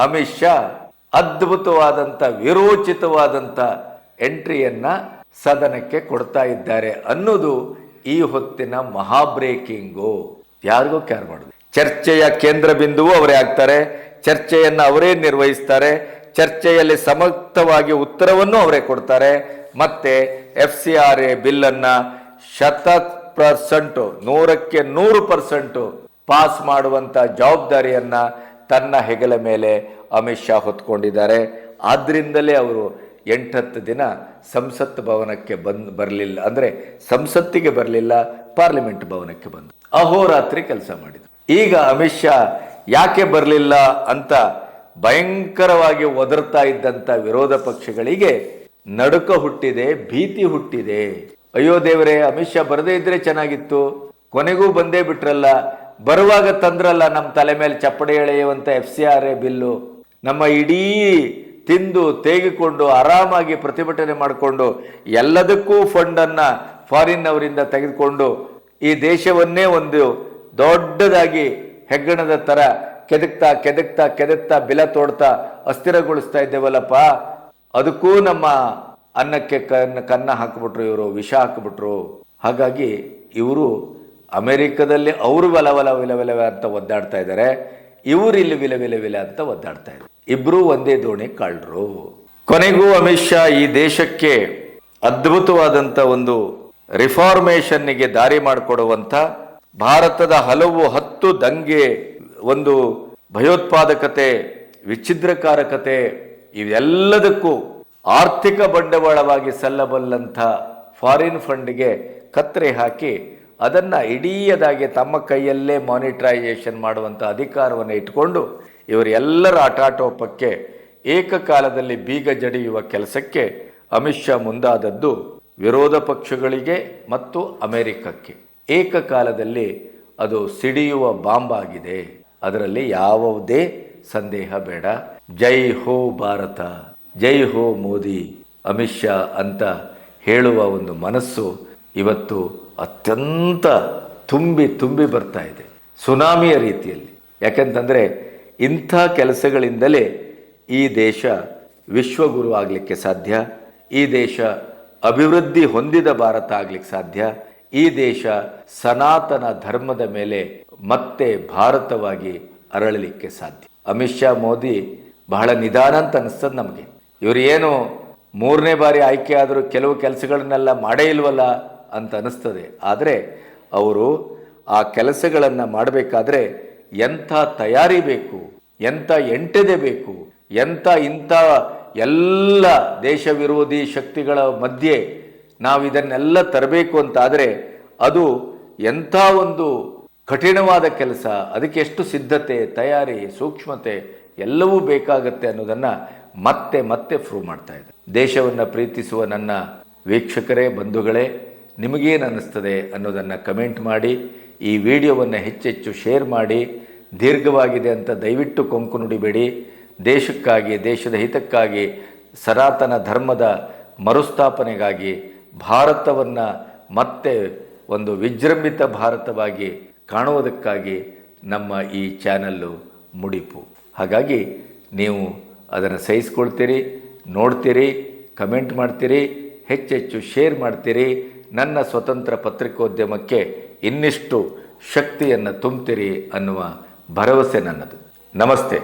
ಅಮಿತ್ ಶಾ ಅದ್ಭುತವಾದಂಥ ವಿರೋಚಿತವಾದಂಥ ಎಂಟ್ರಿಯನ್ನ ಸದನಕ್ಕೆ ಕೊಡ್ತಾ ಇದ್ದಾರೆ ಅನ್ನೋದು ಈ ಹೊತ್ತಿನ ಮಹಾ ಬ್ರೇಕಿಂಗು. ಯಾರಿಗೂ ಕೇರ್ ಮಾಡುದು. ಚರ್ಚೆಯ ಕೇಂದ್ರ ಬಿಂದುವು ಅವರೇ ಆಗ್ತಾರೆ, ಚರ್ಚೆಯನ್ನು ಅವರೇ ನಿರ್ವಹಿಸ್ತಾರೆ, ಚರ್ಚೆಯಲ್ಲಿ ಸಮರ್ಥವಾಗಿ ಉತ್ತರವನ್ನು ಅವರೇ ಕೊಡ್ತಾರೆ. ಮತ್ತೆ FCRA ಬಿಲ್ಲನ್ನ 100%, 100% ಪಾಸ್ ಮಾಡುವಂತ ಜವಾಬ್ದಾರಿಯನ್ನ ತನ್ನ ಹೆಗಲ ಮೇಲೆ ಅಮಿತ್ ಶಾ ಹೊತ್ಕೊಂಡಿದ್ದಾರೆ. ಆದ್ರಿಂದಲೇ ಅವರು 8-10 ದಿನ ಸಂಸತ್ ಭವನಕ್ಕೆ ಬರಲಿಲ್ಲ, ಅಂದ್ರೆ ಸಂಸತ್ತಿಗೆ ಬರಲಿಲ್ಲ, ಪಾರ್ಲಿಮೆಂಟ್ ಭವನಕ್ಕೆ ಬಂದು ಅಹೋರಾತ್ರಿ ಕೆಲಸ ಮಾಡಿದ್ರು. ಈಗ ಅಮಿತ್ ಶಾ ಯಾಕೆ ಬರಲಿಲ್ಲ ಅಂತ ಭಯಂಕರವಾಗಿ ಒದರ್ತಾ ಇದ್ದಂತ ವಿರೋಧ ಪಕ್ಷಗಳಿಗೆ ನಡುಕ ಹುಟ್ಟಿದೆ, ಭೀತಿ ಹುಟ್ಟಿದೆ. ಅಯ್ಯೋ ದೇವರೇ, ಅಮಿತ್ ಶಾ ಬರದೇ ಇದ್ರೆ ಚೆನ್ನಾಗಿತ್ತು, ಕೊನೆಗೂ ಬಂದೇ ಬಿಟ್ರಲ್ಲ, ಬರುವಾಗ ತಂದ್ರಲ್ಲ ನಮ್ಮ ತಲೆ ಮೇಲೆ ಚಪ್ಪಡಿ ಎಳೆಯುವಂತ FCRA ಬಿಲ್ಲು. ನಮ್ಮ ಇಡೀ ತಿಂದು ತೇಗಿಕೊಂಡು ಆರಾಮಾಗಿ ಪ್ರತಿಭಟನೆ ಮಾಡಿಕೊಂಡು ಎಲ್ಲದಕ್ಕೂ ಫಂಡನ್ನ ಫಾರಿನ್ ಅವರಿಂದ ತೆಗೆದುಕೊಂಡು ಈ ದೇಶವನ್ನೇ ಒಂದು ದೊಡ್ಡದಾಗಿ ಹೆಗ್ಗಣದ ತರ ಕೆದಕ್ತಾ ಕೆದಕ್ತಾ ಕೆದಕ್ತಾ ಬಿಲ ತೋಡ್ತಾ ಅಸ್ಥಿರಗೊಳಿಸ್ತಾ ಇದ್ದೇವಲ್ಲಪ್ಪ. ಅದಕ್ಕೂ ನಮ್ಮ ಅನ್ನಕ್ಕೆ ಕನ್ನ ಹಾಕಿಬಿಟ್ರು, ಇವರು ವಿಷ ಹಾಕಿಬಿಟ್ರು. ಹಾಗಾಗಿ ಇವರು ಅಮೆರಿಕದಲ್ಲಿ ಅವರು ವಿಲವಿಲ ಅಂತ ಒದ್ದಾಡ್ತಾ ಇದ್ದಾರೆ, ಇವರು ಇಲ್ಲಿ ವಿಲ ಅಂತ ಒದ್ದಾಡ್ತಾ ಇದ್ದಾರೆ. ಇಬ್ರು ಒಂದೇ ದೋಣಿ ಕಾಳ್ರು. ಕೊನೆಗೂ ಅಮಿತ್ ಶಾ ಈ ದೇಶಕ್ಕೆ ಅದ್ಭುತವಾದಂತ ಒಂದು ರಿಫಾರ್ಮೇಷನ್ನಿಗೆ ದಾರಿ ಮಾಡಿಕೊಡುವಂತ, ಭಾರತದ ಹಲವು 10 ದಂಗೆ, ಒಂದು ಭಯೋತ್ಪಾದಕತೆ, ವಿಚ್ಛಿದ್ರಕಾರಕತೆ ಇವೆಲ್ಲದಕ್ಕೂ ಆರ್ಥಿಕ ಬಂಡವಾಳವಾಗಿ ಸಲ್ಲಬಲ್ಲಂಥ ಫಾರಿನ್ ಫಂಡ್ಗೆ ಕತ್ತರಿ ಹಾಕಿ ಅದನ್ನ ಇಡೀಯದಾಗಿ ತಮ್ಮ ಕೈಯಲ್ಲೇ ಮಾನಿಟರೈಸೇಷನ್ ಮಾಡುವಂಥ ಅಧಿಕಾರವನ್ನು ಇಟ್ಕೊಂಡು ಇವರೆಲ್ಲರ ಆಟಾಟೋಪಕ್ಕೆ ಏಕಕಾಲದಲ್ಲಿ ಬೀಗ ಜಡಿಯುವ ಕೆಲಸಕ್ಕೆ ಅಮಿತ್ ಶಾ ಮುಂದಾದದ್ದು ವಿರೋಧ ಪಕ್ಷಗಳಿಗೆ ಮತ್ತು ಅಮೆರಿಕಕ್ಕೆ ಏಕಕಾಲದಲ್ಲಿ ಅದು ಸಿಡಿಯುವ ಬಾಂಬ್ ಆಗಿದೆ. ಅದರಲ್ಲಿ ಯಾವುದೇ ಸಂದೇಹ ಬೇಡ. ಜೈ ಹೋ ಭಾರತ, ಜೈ ಹೋ ಮೋದಿ, ಅಮಿತ್ ಶಾ ಅಂತ ಹೇಳುವ ಒಂದು ಮನಸ್ಸು ಇವತ್ತು ಅತ್ಯಂತ ತುಂಬಿ ಬರ್ತಾ ಇದೆ, ಸುನಾಮಿಯ ರೀತಿಯಲ್ಲಿ. ಯಾಕೆಂತಂದರೆ ಇಂಥ ಕೆಲಸಗಳಿಂದಲೇ ಈ ದೇಶ ವಿಶ್ವಗುರು ಆಗಲಿಕ್ಕೆ ಸಾಧ್ಯ, ಈ ದೇಶ ಅಭಿವೃದ್ಧಿ ಹೊಂದಿದ ಭಾರತ ಆಗಲಿಕ್ಕೆ ಸಾಧ್ಯ, ಈ ದೇಶ ಸನಾತನ ಧರ್ಮದ ಮೇಲೆ ಮತ್ತೆ ಭಾರತವಾಗಿ ಅರಳಲಿಕ್ಕೆ ಸಾಧ್ಯ. ಅಮಿತ್ ಶಾ ಮೋದಿ ಬಹಳ ನಿಧಾನ ಅಂತ ಅನಿಸ್ತದೆ ನಮಗೆ. ಇವರು ಏನು 3ನೇ ಬಾರಿ ಆಯ್ಕೆ ಆದರೂ ಕೆಲವು ಕೆಲಸಗಳನ್ನೆಲ್ಲ ಮಾಡೇ ಇಲ್ವಲ್ಲ ಅಂತ ಅನಿಸ್ತದೆ. ಆದರೆ ಅವರು ಆ ಕೆಲಸಗಳನ್ನು ಮಾಡಬೇಕಾದ್ರೆ ಎಂಥ ತಯಾರಿ ಬೇಕು, ಎಂಥ ಎಂಟೆದೆ ಬೇಕು, ಇಂಥ ಎಲ್ಲ ದೇಶ ವಿರೋಧಿ ಶಕ್ತಿಗಳ ಮಧ್ಯೆ ನಾವು ಇದನ್ನೆಲ್ಲ ತರಬೇಕು ಅಂತಾದರೆ ಅದು ಎಂಥ ಒಂದು ಕಠಿಣವಾದ ಕೆಲಸ, ಅದಕ್ಕೆ ಎಷ್ಟು ಸಿದ್ಧತೆ, ತಯಾರಿ, ಸೂಕ್ಷ್ಮತೆ ಎಲ್ಲವೂ ಬೇಕಾಗತ್ತೆ ಅನ್ನೋದನ್ನು ಮತ್ತೆ ಮತ್ತೆ ಪ್ರೂವ್ ಮಾಡ್ತಾ ಇದೆ. ದೇಶವನ್ನು ಪ್ರೀತಿಸುವ ನನ್ನ ವೀಕ್ಷಕರೇ, ಬಂಧುಗಳೇ, ನಿಮಗೇನು ಅನ್ನಿಸ್ತದೆ ಅನ್ನೋದನ್ನು ಕಮೆಂಟ್ ಮಾಡಿ. ಈ ವಿಡಿಯೋವನ್ನು ಹೆಚ್ಚೆಚ್ಚು ಶೇರ್ ಮಾಡಿ. ದೀರ್ಘವಾಗಿದೆ ಅಂತ ದಯವಿಟ್ಟು ಕೊಂಕು ನುಡಿಬೇಡಿ. ದೇಶಕ್ಕಾಗಿ, ದೇಶದ ಹಿತಕ್ಕಾಗಿ, ಸನಾತನ ಧರ್ಮದ ಮರುಸ್ಥಾಪನೆಗಾಗಿ ಭಾರತವನ್ನು ಮತ್ತೆ ಒಂದು ವಿಜೃಂಭಿತ ಭಾರತವಾಗಿ ಕಾಣುವುದಕ್ಕಾಗಿ ನಮ್ಮ ಈ ಚಾನಲ್ಲು ಮುಡಿಪು. ಹಾಗಾಗಿ ನೀವು ಅದನ್ನು ಸಹಿಸ್ಕೊಳ್ತೀರಿ, ನೋಡ್ತೀರಿ, ಕಮೆಂಟ್ ಮಾಡ್ತೀರಿ, ಹೆಚ್ಚೆಚ್ಚು ಶೇರ್ ಮಾಡ್ತೀರಿ. ನನ್ನ ಸ್ವತಂತ್ರ ಪತ್ರಿಕೋದ್ಯಮಕ್ಕೆ ಇನ್ನಿಷ್ಟು ಶಕ್ತಿಯನ್ನು ತುಂಬ್ತೀರಿ ಅನ್ನುವ ಭರವಸೆ ನನ್ನದು. ನಮಸ್ತೆ.